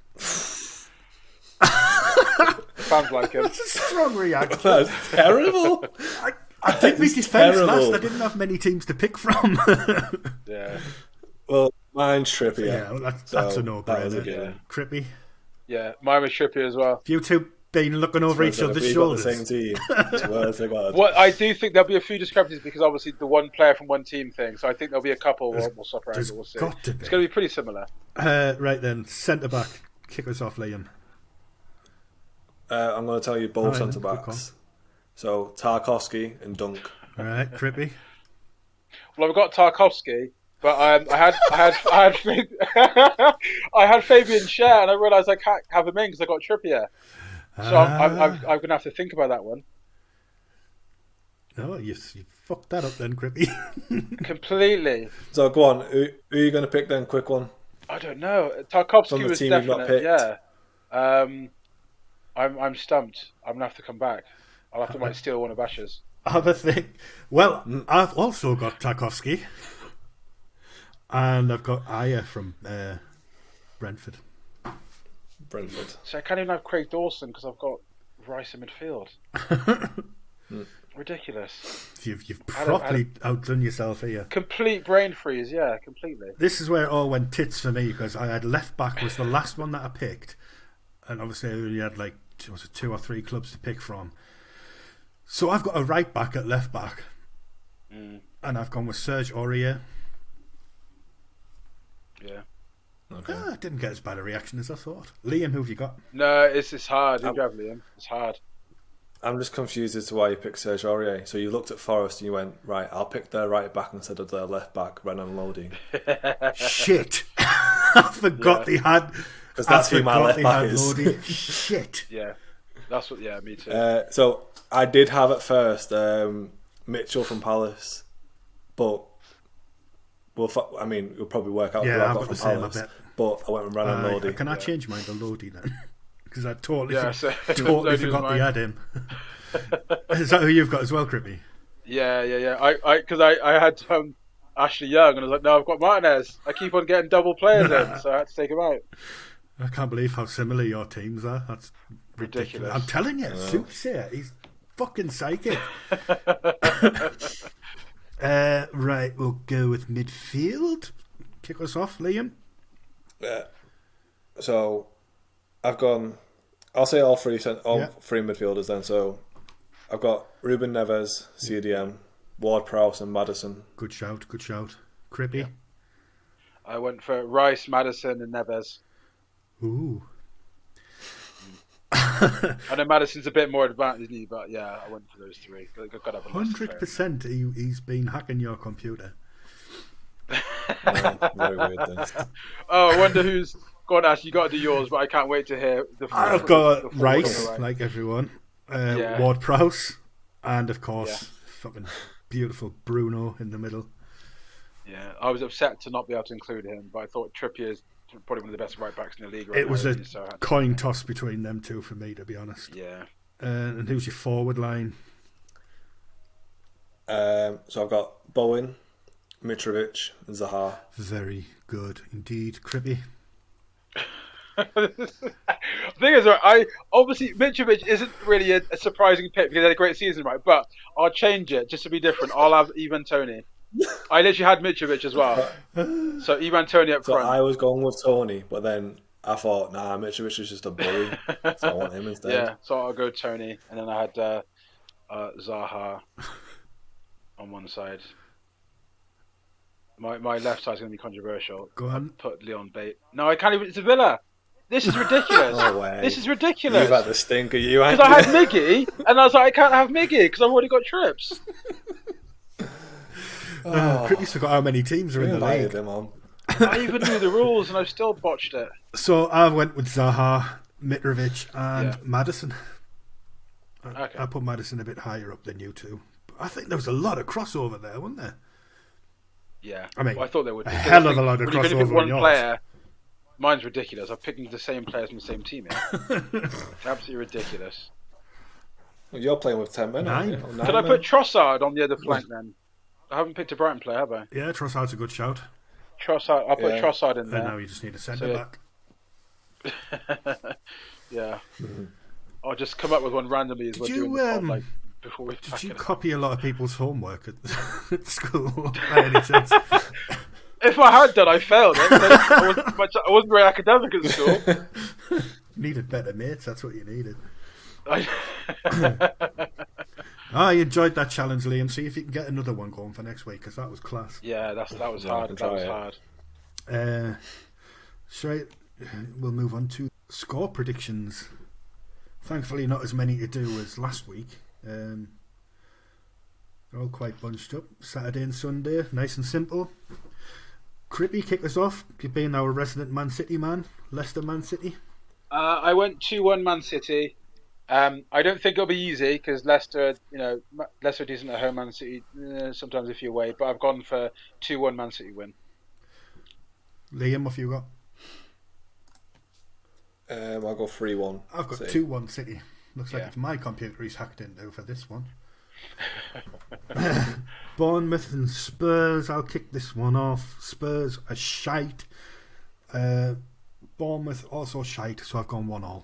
[SPEAKER 2] Sounds like him.
[SPEAKER 1] That's a strong reaction.
[SPEAKER 3] That's terrible.
[SPEAKER 1] I did my defence last. I didn't have many teams to pick from.
[SPEAKER 2] Yeah.
[SPEAKER 3] Well, Mine's Trippier.
[SPEAKER 1] Yeah, well, that's a no-brainer.
[SPEAKER 3] Yeah.
[SPEAKER 1] Trippy.
[SPEAKER 2] Yeah, mine was Trippier as well.
[SPEAKER 1] You two been looking over each other's shoulders.
[SPEAKER 3] Got the same team.
[SPEAKER 2] Well, I do think there'll be a few discrepancies because obviously the one player from one team thing. So I think there'll be a couple we'll swap around. But we'll see. It's going to be pretty similar.
[SPEAKER 1] Right then, centre back. Kick us off, Liam.
[SPEAKER 3] I'm going to tell you both centre backs. So Tarkowski and Dunk.
[SPEAKER 1] All right, Trippy.
[SPEAKER 2] Well, I've got Tarkowski, but I had I had Fabian Schär, and I realised I can't have him in because I got Trippier. So I'm going to have to think about that one.
[SPEAKER 1] No, you fucked that up then, Crippy.
[SPEAKER 2] Completely.
[SPEAKER 3] So go on, who are you going to pick then? Quick one.
[SPEAKER 2] I don't know. Tarkowski was definite. Yeah. I'm stumped. I'm gonna have to come back. I'll have to might steal one of Ash's.
[SPEAKER 1] Other thing. Well, I've also got Tarkowski, and I've got Aya from Brentford.
[SPEAKER 2] So I can't even have Craig Dawson because I've got Rice in midfield. Ridiculous.
[SPEAKER 1] You've properly outdone yourself here.
[SPEAKER 2] Complete brain freeze, yeah, completely.
[SPEAKER 1] This is where it all went tits for me because I had left back was the last one that I picked, and obviously I only had like 2 or 3 clubs to pick from. So I've got a right back at left back, and I've gone with Serge Aurier.
[SPEAKER 2] Yeah.
[SPEAKER 1] Okay. Didn't get as bad a reaction as I thought. Liam, who have you got?
[SPEAKER 2] No, it's hard. You have Liam. It's hard.
[SPEAKER 3] I'm just confused as to why you picked Serge Aurier. So you looked at Forest and you went, right, I'll pick their right back instead of their left back, Renan Lodi.
[SPEAKER 1] Shit. I forgot they had...
[SPEAKER 3] Because that's who my left back is.
[SPEAKER 1] Lodi. Shit.
[SPEAKER 2] Yeah. That's what... Yeah, me too.
[SPEAKER 3] So I did have at first Mitchell from Palace, but we'll probably work out who I got from Palace. I bet. But I went with Renan Lodi.
[SPEAKER 1] Can I change mine to Lodi then? Because I totally forgot they had him. Is that who you've got as well, Crippy?
[SPEAKER 2] Yeah. Because I had Ashley Young, and I was like, no, I've got Martinez. I keep on getting double players in, so I had to take him out.
[SPEAKER 1] I can't believe how similar your teams are. That's ridiculous. I'm telling you, Soup's here. He's fucking psychic. Right, we'll go with midfield. Kick us off, Liam.
[SPEAKER 3] Yeah. So I've gone. I'll say all three midfielders then. So I've got Ruben Neves, CDM, Ward-Prowse, and Maddison.
[SPEAKER 1] Good shout. Crippy.
[SPEAKER 2] Yeah. I went for Rice, Maddison, and Neves.
[SPEAKER 1] Ooh.
[SPEAKER 2] I know Maddison's a bit more advanced, isn't he? But yeah, I went for those 3.
[SPEAKER 1] 100% he's been hacking your computer.
[SPEAKER 3] Very weird then.
[SPEAKER 2] Oh, I wonder who's... Go on, Ash, you got to do yours, but I can't wait to hear
[SPEAKER 1] I've got Rice, like everyone. Ward-Prowse, and of course, fucking beautiful Bruno in the middle.
[SPEAKER 2] Yeah, I was upset to not be able to include him, but I thought Trippier is probably one of the best right backs in the league right now.
[SPEAKER 1] It was a coin toss between them two for me, to be honest.
[SPEAKER 2] Yeah.
[SPEAKER 1] And who's your forward line?
[SPEAKER 3] So I've got Bowen, Mitrovic, and Zaha.
[SPEAKER 1] Very good indeed, Crippy.
[SPEAKER 2] The thing is, I obviously Mitrovic isn't really a surprising pick because he had a great season, right? But I'll change it just to be different. I'll have Ivan Toney. I literally had Mitrovic as well, so Ivan Toney up front.
[SPEAKER 3] So I was going with Toney, but then I thought, nah, Mitrovic is just a bully, so I want him instead.
[SPEAKER 2] Yeah, so I'll go Toney, and then I had Zaha on one side. My left side's going to be controversial.
[SPEAKER 1] Go on.
[SPEAKER 2] Put Leon Bate. No, I can't even. It's a Villa. This is ridiculous.
[SPEAKER 3] No way.
[SPEAKER 2] This is ridiculous.
[SPEAKER 3] You've had the stinker, you ain't.
[SPEAKER 2] Because I had Miggy, and I was like, I can't have Miggy because I've already got Trips.
[SPEAKER 1] Crippy's forgot how many teams are in the league.
[SPEAKER 2] I even knew the rules, and I still botched it.
[SPEAKER 1] So I went with Zaha, Mitrovic, and Maddison.
[SPEAKER 2] Okay.
[SPEAKER 1] I put Maddison a bit higher up than you two. But I think there was a lot of crossover there, wasn't there?
[SPEAKER 2] Yeah,
[SPEAKER 1] I mean,
[SPEAKER 2] I thought there would be
[SPEAKER 1] a hell of a lot of
[SPEAKER 2] crossover. When you pick
[SPEAKER 1] on
[SPEAKER 2] one
[SPEAKER 1] yours.
[SPEAKER 2] player, mine's ridiculous. I'm picking the same players from the same team. Absolutely ridiculous.
[SPEAKER 3] Well, you're playing with 10 men, aren't you?
[SPEAKER 2] Could I put Trossard on the other flank then? I haven't picked a Brighton player, have I?
[SPEAKER 1] Yeah, Trossard's a good shout.
[SPEAKER 2] Trossard. I'll put Trossard in there.
[SPEAKER 1] And now you just need a centre back.
[SPEAKER 2] Yeah. I'll just come up with one randomly as we're doing the pod, like, before we
[SPEAKER 1] Did you copy a lot of people's homework at school by any chance?
[SPEAKER 2] If I had done, I failed it. I wasn't very academic at school.
[SPEAKER 1] Needed better mates. That's what you needed.
[SPEAKER 2] I
[SPEAKER 1] enjoyed that challenge, Liam. See if you can get another one going for next week, because that was class.
[SPEAKER 2] Yeah, that was hard. That was hard.
[SPEAKER 1] We'll move on to score predictions. Thankfully, not as many to do as last week. They're all quite bunched up. Saturday and Sunday, nice and simple. Crippy, kick us off. You being our resident Man City man. Leicester, Man City.
[SPEAKER 2] I went 2-1 Man City. I don't think it'll be easy because Leicester are decent at home. Man City sometimes if you're away, but I've gone for 2-1 Man City win.
[SPEAKER 1] Liam, what have you got?
[SPEAKER 3] I'll go 3-1.
[SPEAKER 1] I've got 2-1 City. Looks like it's my computer he's hacked into for this one. Bournemouth and Spurs. I'll kick this one off. Spurs are shite. Bournemouth also shite, so I've gone 1-1.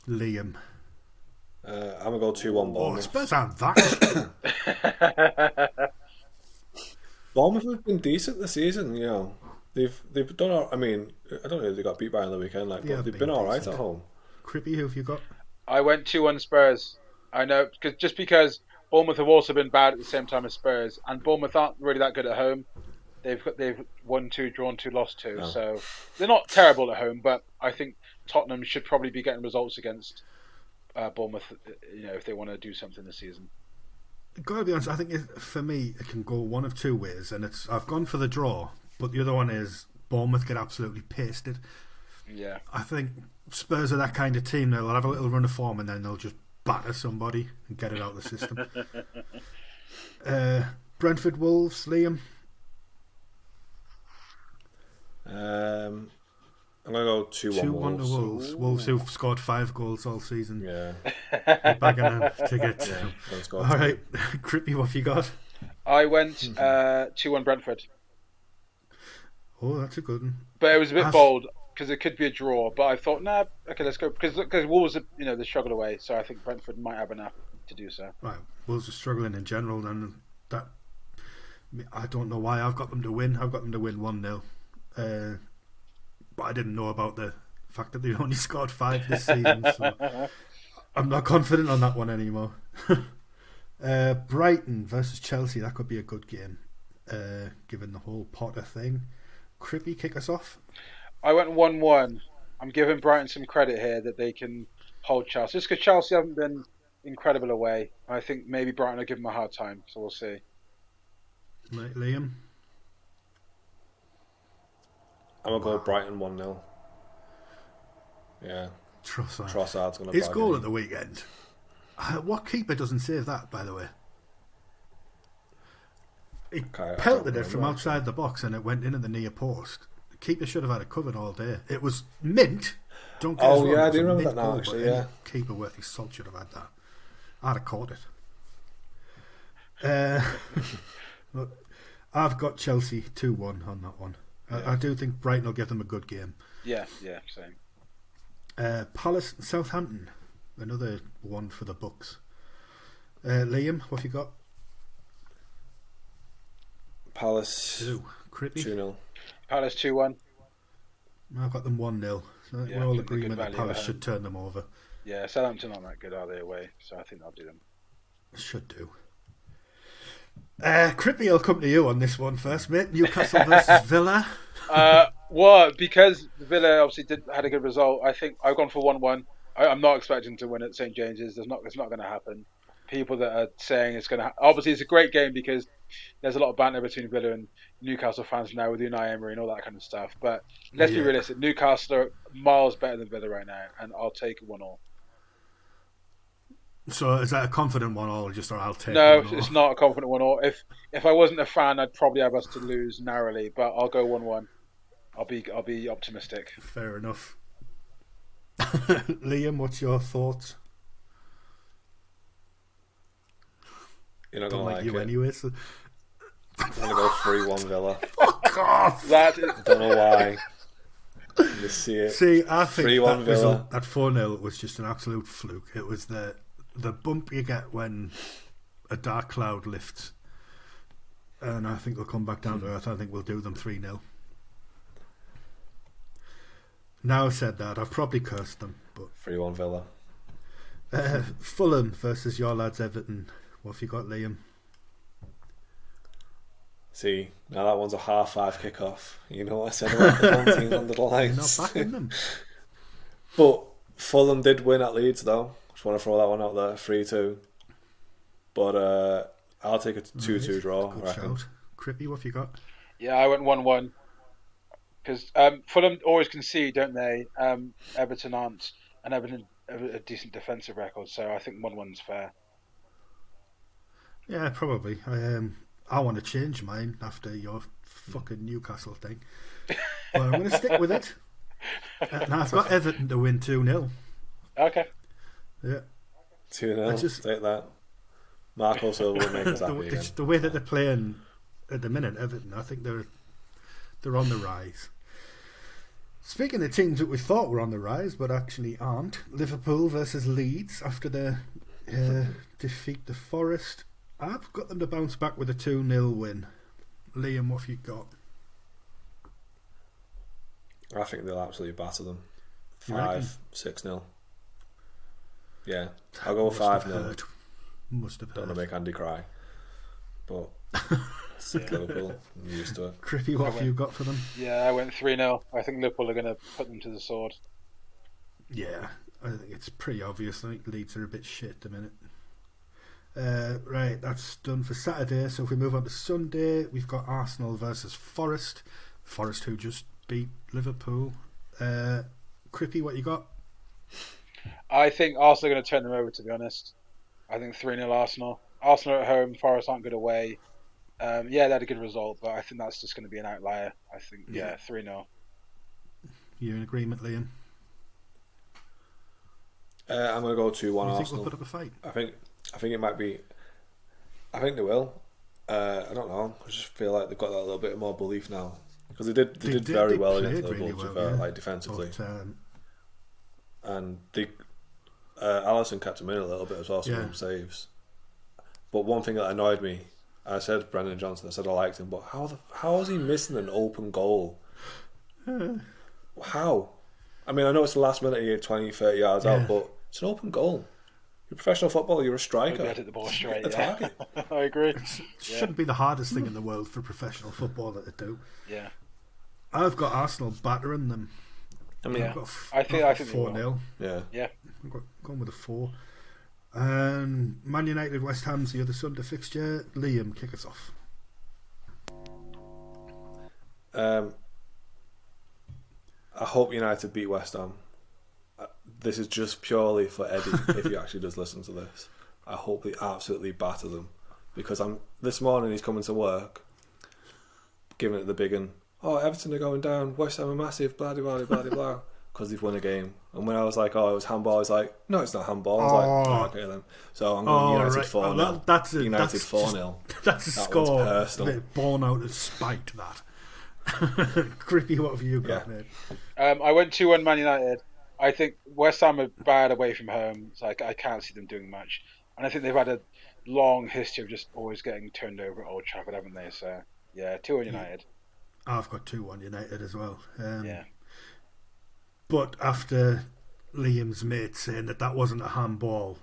[SPEAKER 1] Liam.
[SPEAKER 3] I'm going to go 2-1 Bournemouth.
[SPEAKER 1] Spurs aren't that.
[SPEAKER 3] Bournemouth have been decent this season, you know. They've done all, I mean, I don't know if they got beat by on the weekend, but they've been alright at home.
[SPEAKER 1] Crippy, who have you got?
[SPEAKER 2] I went 2-1 Spurs. I know, because Bournemouth have also been bad at the same time as Spurs, and Bournemouth aren't really that good at home. They've won 2, drawn 2, lost 2, so they're not terrible at home. But I think Tottenham should probably be getting results against Bournemouth, if they want to do something this season.
[SPEAKER 1] Gotta be honest, I think for me it can go one of two ways, and I've gone for the draw, but the other one is Bournemouth get absolutely pasted.
[SPEAKER 2] Yeah,
[SPEAKER 1] I think Spurs are that kind of team. They'll have a little run of form and then they'll just batter somebody and get it out of the system. Brentford Wolves, Liam.
[SPEAKER 3] I'm gonna go 2-1
[SPEAKER 1] Wolves. 2-1 Wolves. Wolves who've scored 5 goals all season.
[SPEAKER 3] Yeah,
[SPEAKER 1] bagging them to get. All right, Crippy, what have you got?
[SPEAKER 2] I went 2-1 Brentford.
[SPEAKER 1] Oh, that's a good one.
[SPEAKER 2] But it was a bit bold because it could be a draw. But I thought, okay, let's go because Wolves, they struggled away. So I think Brentford might have enough to do so.
[SPEAKER 1] Right, Wolves are struggling in general, and that I don't know why I've got them to win. I've got them to win 1-0. But I didn't know about the fact that they only scored 5 this season, so I'm not confident on that one anymore. Brighton versus Chelsea, that could be a good game, given the whole Potter thing. Crippy, kick us off.
[SPEAKER 2] I went 1-1. I'm giving Brighton some credit here that they can hold Chelsea. Just because Chelsea haven't been incredible away, I think maybe Brighton will give them a hard time, so we'll see.
[SPEAKER 1] Right, Liam?
[SPEAKER 3] I'm going to go Brighton 1-0. Yeah. Trossard's going to
[SPEAKER 1] his goal at the weekend. What keeper doesn't save that, by the way? He pelted it from outside the box and it went in at the near post. The keeper should have had it covered all day. It was mint. Don't get us wrong.
[SPEAKER 3] I do remember that now, actually, yeah.
[SPEAKER 1] Keeper worth his salt should have had that. I'd have caught it. Look, I've got Chelsea 2-1 on that one. Yeah. I do think Brighton will give them a good game.
[SPEAKER 2] Yeah, same.
[SPEAKER 1] Palace, Southampton, another one for the Bucks. Liam, what have you got?
[SPEAKER 3] Palace
[SPEAKER 1] 2-0.
[SPEAKER 2] Palace 2-1.
[SPEAKER 1] I've got them 1-0. So we're all agreement that Palace should turn them over.
[SPEAKER 2] Yeah, Southampton aren't that good, are they, away? So I think I'll do them.
[SPEAKER 1] Should do. Crippy, I'll come to you on this one first, mate. Newcastle versus Villa.
[SPEAKER 2] Because Villa obviously had a good result, I think I've gone for 1-1. I'm not expecting to win at St James's. It's not going to happen. People that are saying it's going to obviously it's a great game because there's a lot of banter between Villa and Newcastle fans now with Unai Emery and all that kind of stuff. But let's be realistic. Newcastle are miles better than Villa right now, and I'll take 1-1.
[SPEAKER 1] So is that a confident 1-1 or just I'll take?
[SPEAKER 2] No, it's not a confident 1-1. If I wasn't a fan, I'd probably have us to lose narrowly, but I'll go 1-1. I'll be optimistic.
[SPEAKER 1] Fair enough. Liam, what's your thoughts?
[SPEAKER 3] You're not going to like
[SPEAKER 1] you
[SPEAKER 3] it.
[SPEAKER 1] Anyway, so...
[SPEAKER 3] I'm going to go 3-1 Villa.
[SPEAKER 1] Fuck off!
[SPEAKER 3] I don't know why. You see it.
[SPEAKER 1] See, I think that
[SPEAKER 3] Villa.
[SPEAKER 1] result, that 4-0 was just an absolute fluke. It was the bump you get when a dark cloud lifts. and I think they'll come back down to earth. I think we'll do them 3-0. Now I've said that, I've probably cursed them. But
[SPEAKER 3] 3-1 Villa.
[SPEAKER 1] Fulham versus your lads Everton. What have you got, Liam?
[SPEAKER 3] See, now that one's a 5:30 kickoff. You know what I said about the home teams under the lines.
[SPEAKER 1] You're not backing them.
[SPEAKER 3] But Fulham did win at Leeds, though. Just want to throw that one out there, 3-2. But I'll take a 2-2 draw.
[SPEAKER 1] Good
[SPEAKER 3] I reckon.
[SPEAKER 1] shout. Crippy, what have you got?
[SPEAKER 2] Yeah, I went 1-1. Because Fulham always concede, don't they? Everton aren't, and Everton have a decent defensive record, so I think 1-1's fair.
[SPEAKER 1] Yeah, probably. I want to change mine after your fucking Newcastle thing. But I'm going to stick with it. And I've got Everton to win 2-0.
[SPEAKER 2] Okay.
[SPEAKER 1] Yeah.
[SPEAKER 3] 2-0, take that. Marco Silva will make us happy again.
[SPEAKER 1] The way that they're playing at the minute, Everton, I think they're on the rise. Speaking of teams that we thought were on the rise but actually aren't, Liverpool versus Leeds after their defeat to Forest. I've got them to bounce back with a 2-0 win. Liam, what have you got?
[SPEAKER 3] I think they'll absolutely batter them.
[SPEAKER 1] You reckon?
[SPEAKER 3] 5-6-0. Yeah, I'll go 5-0.
[SPEAKER 1] Must have
[SPEAKER 3] Don't
[SPEAKER 1] hurt.
[SPEAKER 3] want to make Andy cry, but it's Liverpool. I'm used to it.
[SPEAKER 1] Crippy, what have you got for them?
[SPEAKER 2] Yeah, I went 3-0. I think Liverpool are going to put them to the sword.
[SPEAKER 1] Yeah, I think it's pretty obvious. I think Leeds are a bit shit at the minute. Right, that's done for Saturday. So if we move on to Sunday, we've got Arsenal versus Forest. Forest who just beat Liverpool. Crippy, what you got?
[SPEAKER 2] I think Arsenal are going to turn them over, to be honest. I think 3-0 Arsenal. Arsenal at home, Forest aren't good away. Yeah, they had a good result, but I think that's just going to be an outlier. I think, 3-0.
[SPEAKER 1] You in agreement, Liam?
[SPEAKER 3] I'm going to go 2-1
[SPEAKER 1] You think
[SPEAKER 3] Arsenal.
[SPEAKER 1] we'll put up a fight?
[SPEAKER 3] I think it might be. I think they will. I don't know. I just feel like they've got that little bit more belief now because they did very well against Liverpool,
[SPEAKER 1] really well,
[SPEAKER 3] like defensively,
[SPEAKER 1] but,
[SPEAKER 3] and they Alisson kept him in a little bit as well, some saves. But one thing that annoyed me, I said Brendan Johnson. I said I liked him, but how is he missing an open goal? How? I mean, I know it's the last minute, you're 20, 30 yards out, but it's an open goal. You're a professional footballer, you're a striker.
[SPEAKER 2] Maybe I hit the ball straight,
[SPEAKER 3] target.
[SPEAKER 2] I agree.
[SPEAKER 1] It shouldn't be the hardest thing in the world for professional footballer to do.
[SPEAKER 2] Yeah.
[SPEAKER 1] I've got Arsenal battering them.
[SPEAKER 3] I mean,
[SPEAKER 2] I think
[SPEAKER 1] 4-0.
[SPEAKER 3] Yeah.
[SPEAKER 1] I've gone with a 4. And Man United West Ham's the other Sunday fixture. Liam, kick us off.
[SPEAKER 3] I hope United beat West Ham. This is just purely for Eddie, if he actually does listen to this. I hope they absolutely batter them. Because this morning he's coming to work, giving it the big one. Oh, Everton are going down, West Ham are massive, blah, blah, blah, blah, blah, because they've won a game. And when I was like, oh, it was handball, I was like, no, it's not handball. I was like, oh, okay then. So I'm going United 4-0. United 4-0.
[SPEAKER 1] That's a score a born out of spite, that. Crippy, what have you got, mate?
[SPEAKER 2] I went 2-1 Man United. I think West Ham are bad away from home, so I can't see them doing much. And I think they've had a long history of just always getting turned over at Old Trafford, haven't they? So, 2-1 United.
[SPEAKER 1] I've got 2-1 United as well. But after Liam's mate saying that wasn't a handball,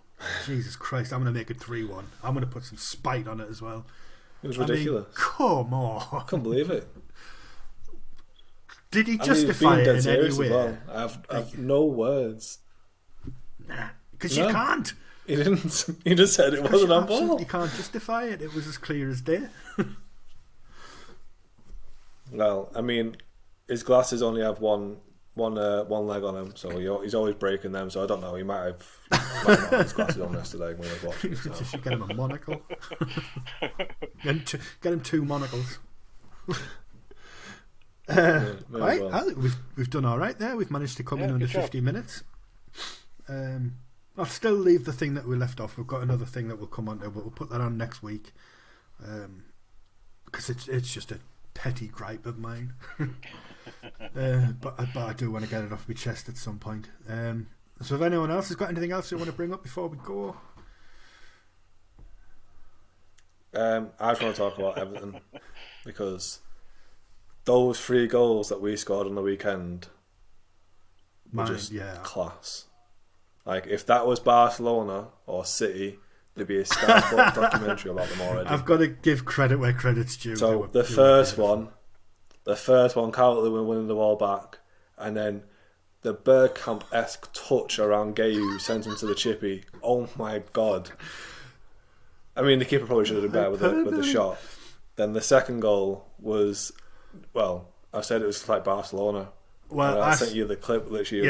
[SPEAKER 1] Jesus Christ, I'm going to make it 3-1. I'm going to put some spite on it as well.
[SPEAKER 3] It was ridiculous.
[SPEAKER 1] Come on.
[SPEAKER 3] I couldn't believe it.
[SPEAKER 1] Did he justify it in any way?
[SPEAKER 3] Well. I've no words.
[SPEAKER 1] Nah, because you can't.
[SPEAKER 3] He didn't. He just said it wasn't on ball.
[SPEAKER 1] You can't justify it. It was as clear as day.
[SPEAKER 3] Well, I mean, his glasses only have one leg on him, so he's always breaking them. So I don't know. He might not have his glasses on yesterday when he was watching. So.
[SPEAKER 1] You should get him a monocle. Get him 2 monocles. Right, I think we've done all right there. We've managed to come in under 50 minutes. I'll still leave the thing that we left off. We've got another thing that we'll come on to, but we'll put that on next week because it's just a petty gripe of mine. But I do want to get it off my chest at some point. So if anyone else has got anything else they want to bring up before we go?
[SPEAKER 3] I just want to talk about Everton because those 3 goals that we scored on the weekend were just class. Like, if that was Barcelona or City, there'd be a Sky Sports documentary about them already.
[SPEAKER 1] I've got to give credit where credit's due.
[SPEAKER 3] So the first one, Calvert-Lewin winning the ball back, and then the Bergkamp-esque touch around Gayu sent him to the chippy. Oh my god! I mean, the keeper probably should have done better with the shot. Then the second goal was, well, I said it was like Barcelona. Well, I sent you the clip literally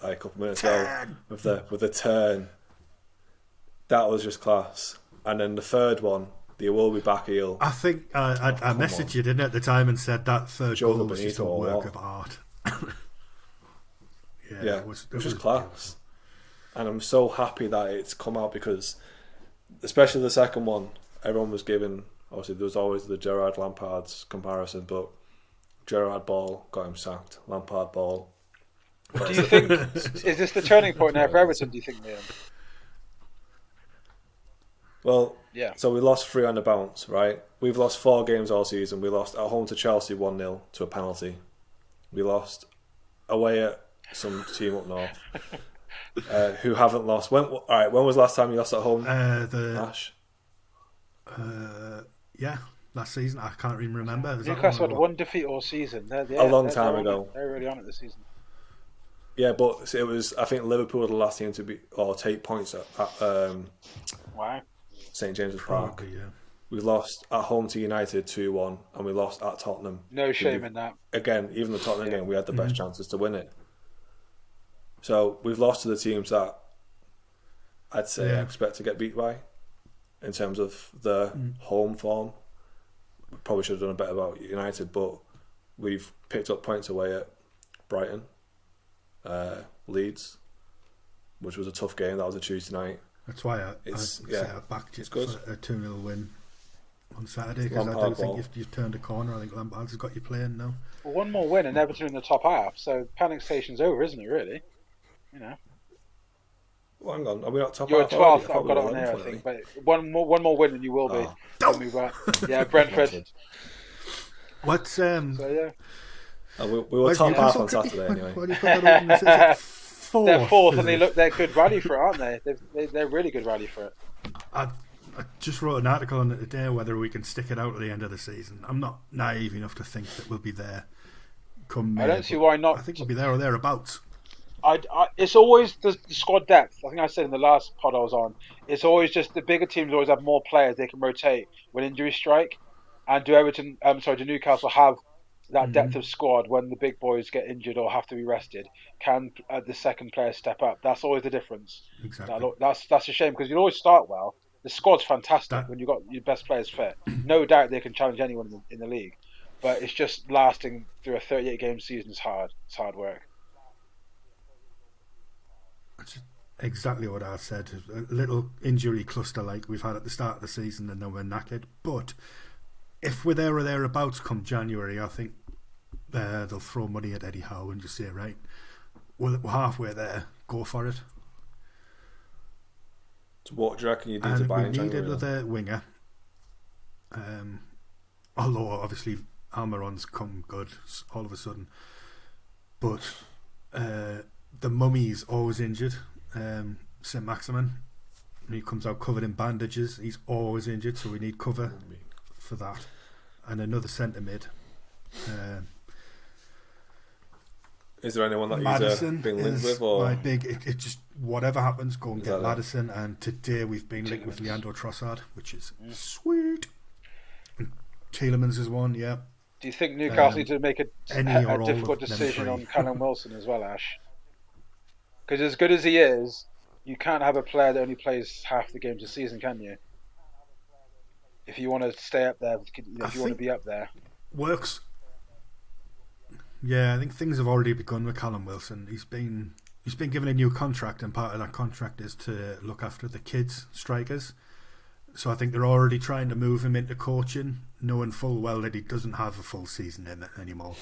[SPEAKER 3] a couple minutes ago with the turn. That was just class. And then the third one, the will be back heel.
[SPEAKER 1] I think I messaged you, didn't I, at the time, and said that third goal was just a work of art.
[SPEAKER 3] It was just class. And I'm so happy that it's come out because, especially the second one, everyone was giving. Obviously, there was always the Gerrard Lampard's comparison, but Gerrard ball got him sacked. Lampard ball.
[SPEAKER 2] Do you think is this the turning point now for Everton? Do you think, Liam?
[SPEAKER 3] Well, so we lost 3 on the bounce, right? We've lost 4 games all season. We lost at home to Chelsea 1-0 to a penalty. We lost away at some team up north who haven't lost. When was the last time you lost at home, Ash?
[SPEAKER 1] Last season. I can't even remember.
[SPEAKER 2] Newcastle had 1 defeat all season.
[SPEAKER 3] A long time ago.
[SPEAKER 2] They're really on it this season.
[SPEAKER 3] Yeah, but it was. I think Liverpool were the last team to take points at St James's Park.
[SPEAKER 1] Probably, yeah.
[SPEAKER 3] We lost at home to United 2-1, and we lost at Tottenham.
[SPEAKER 2] No shame in that.
[SPEAKER 3] Again, even the Tottenham game, we had the best chances to win it. So we've lost to the teams that I'd say I expect to get beat by in terms of the home form. We probably should have done a better about United, but we've picked up points away at Brighton, Leeds, which was a tough game. That was a Tuesday night.
[SPEAKER 1] That's why I backed you for a 2-0 win on Saturday, because I do think you've turned a corner. I think Lampard's got you playing now.
[SPEAKER 2] Well, 1 more win and Everton in the top half, so panic station's over, isn't it, really? You know.
[SPEAKER 3] Well, hang on, are we not top
[SPEAKER 2] half? You're 12th, I've got it on here, I think. But one more win and you will be. Yeah, Brentford.
[SPEAKER 1] What's
[SPEAKER 3] we were top half on Saturday anyway.
[SPEAKER 1] Why do you put that on?
[SPEAKER 2] They're 4th and they're good value for it, aren't they? They're really good value for it.
[SPEAKER 1] I just wrote an article on it today whether we can stick it out at the end of the season. I'm not naive enough to think that we'll be there come May.
[SPEAKER 2] I don't see why not.
[SPEAKER 1] I think we'll be there or thereabouts.
[SPEAKER 2] It's always the squad depth. I think I said in the last pod I was on, it's always just the bigger teams always have more players they can rotate when injuries strike. And do Newcastle have that depth of squad when the big boys get injured or have to be rested? Can the second player step up? That's always the difference.
[SPEAKER 1] Exactly.
[SPEAKER 2] That's a shame because you'd always start well. The squad's fantastic when you've got your best players fit. No doubt they can challenge anyone in the league, but it's just lasting through a 38-game season is hard. It's hard work.
[SPEAKER 1] That's exactly what I said. A little injury cluster like we've had at the start of the season, and then we're knackered. But if we're there or thereabouts come January, I think they'll throw money at Eddie Howe and just say, right, we're halfway there, go for it.
[SPEAKER 3] So what do you reckon you need to buy in January?
[SPEAKER 1] We need another winger. Although obviously Almiron's come good all of a sudden. But the Mummy's always injured. St. Maximin, he comes out covered in bandages. He's always injured, so we need cover for that. And another centre mid.
[SPEAKER 3] Is there anyone that you've been linked with? Or?
[SPEAKER 1] My big, it just whatever happens, go and get Maddison. And today we've been linked with Leandro Trossard, which is sweet. And Tielemans is one, yeah.
[SPEAKER 2] Do you think Newcastle need to make a difficult decision on Callum Wilson as well, Ash? Because as good as he is, you can't have a player that only plays half the games a season, can you? If you want to stay up there, if you want to be up there.
[SPEAKER 1] Works. Yeah, I think things have already begun with Callum Wilson. He's been given a new contract, and part of that contract is to look after the kids strikers. So I think they're already trying to move him into coaching, knowing full well that he doesn't have a full season in it anymore.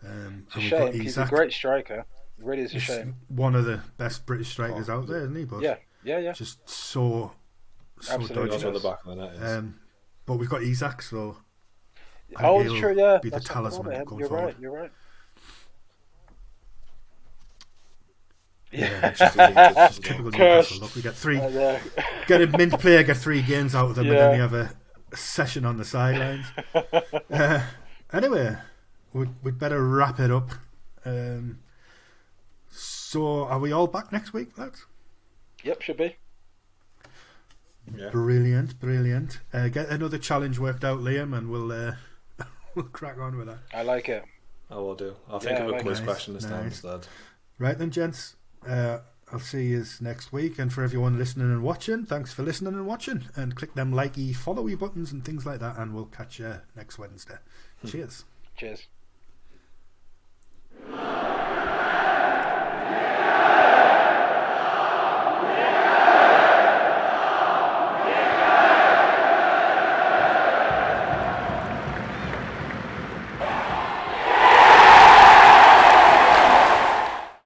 [SPEAKER 2] It's a shame. He's a great striker. It really is a shame.
[SPEAKER 1] One of the best British strikers out there, isn't he? But
[SPEAKER 2] yeah.
[SPEAKER 1] just so
[SPEAKER 2] absolutely
[SPEAKER 1] dodgy.
[SPEAKER 3] The back of the net
[SPEAKER 1] but we've got Isak, so
[SPEAKER 2] Oh, it's
[SPEAKER 1] he'll
[SPEAKER 2] true. Yeah,
[SPEAKER 1] be the
[SPEAKER 2] that's not bad,
[SPEAKER 1] talisman
[SPEAKER 2] man.
[SPEAKER 1] going
[SPEAKER 2] You're
[SPEAKER 1] forward.
[SPEAKER 2] right. You're right.
[SPEAKER 1] Yeah, it's just typical Newcastle. Look, we get three. Get a mint player, get 3 games out of them, and then we have a session on the sidelines. Anyway, we'd better wrap it up. So, are we all back next week, lads?
[SPEAKER 2] Yep, should be.
[SPEAKER 3] Yeah.
[SPEAKER 1] Brilliant. Get another challenge worked out, Liam, and we'll crack on with that.
[SPEAKER 2] I like it.
[SPEAKER 3] I will do. I'll think of a quiz question this time
[SPEAKER 1] Nice.
[SPEAKER 3] instead.
[SPEAKER 1] Right then, gents. I'll see you next week. And for everyone listening and watching, thanks for listening and watching. And click them likey, followy buttons and things like that. And we'll catch you next Wednesday. Cheers.
[SPEAKER 2] Cheers.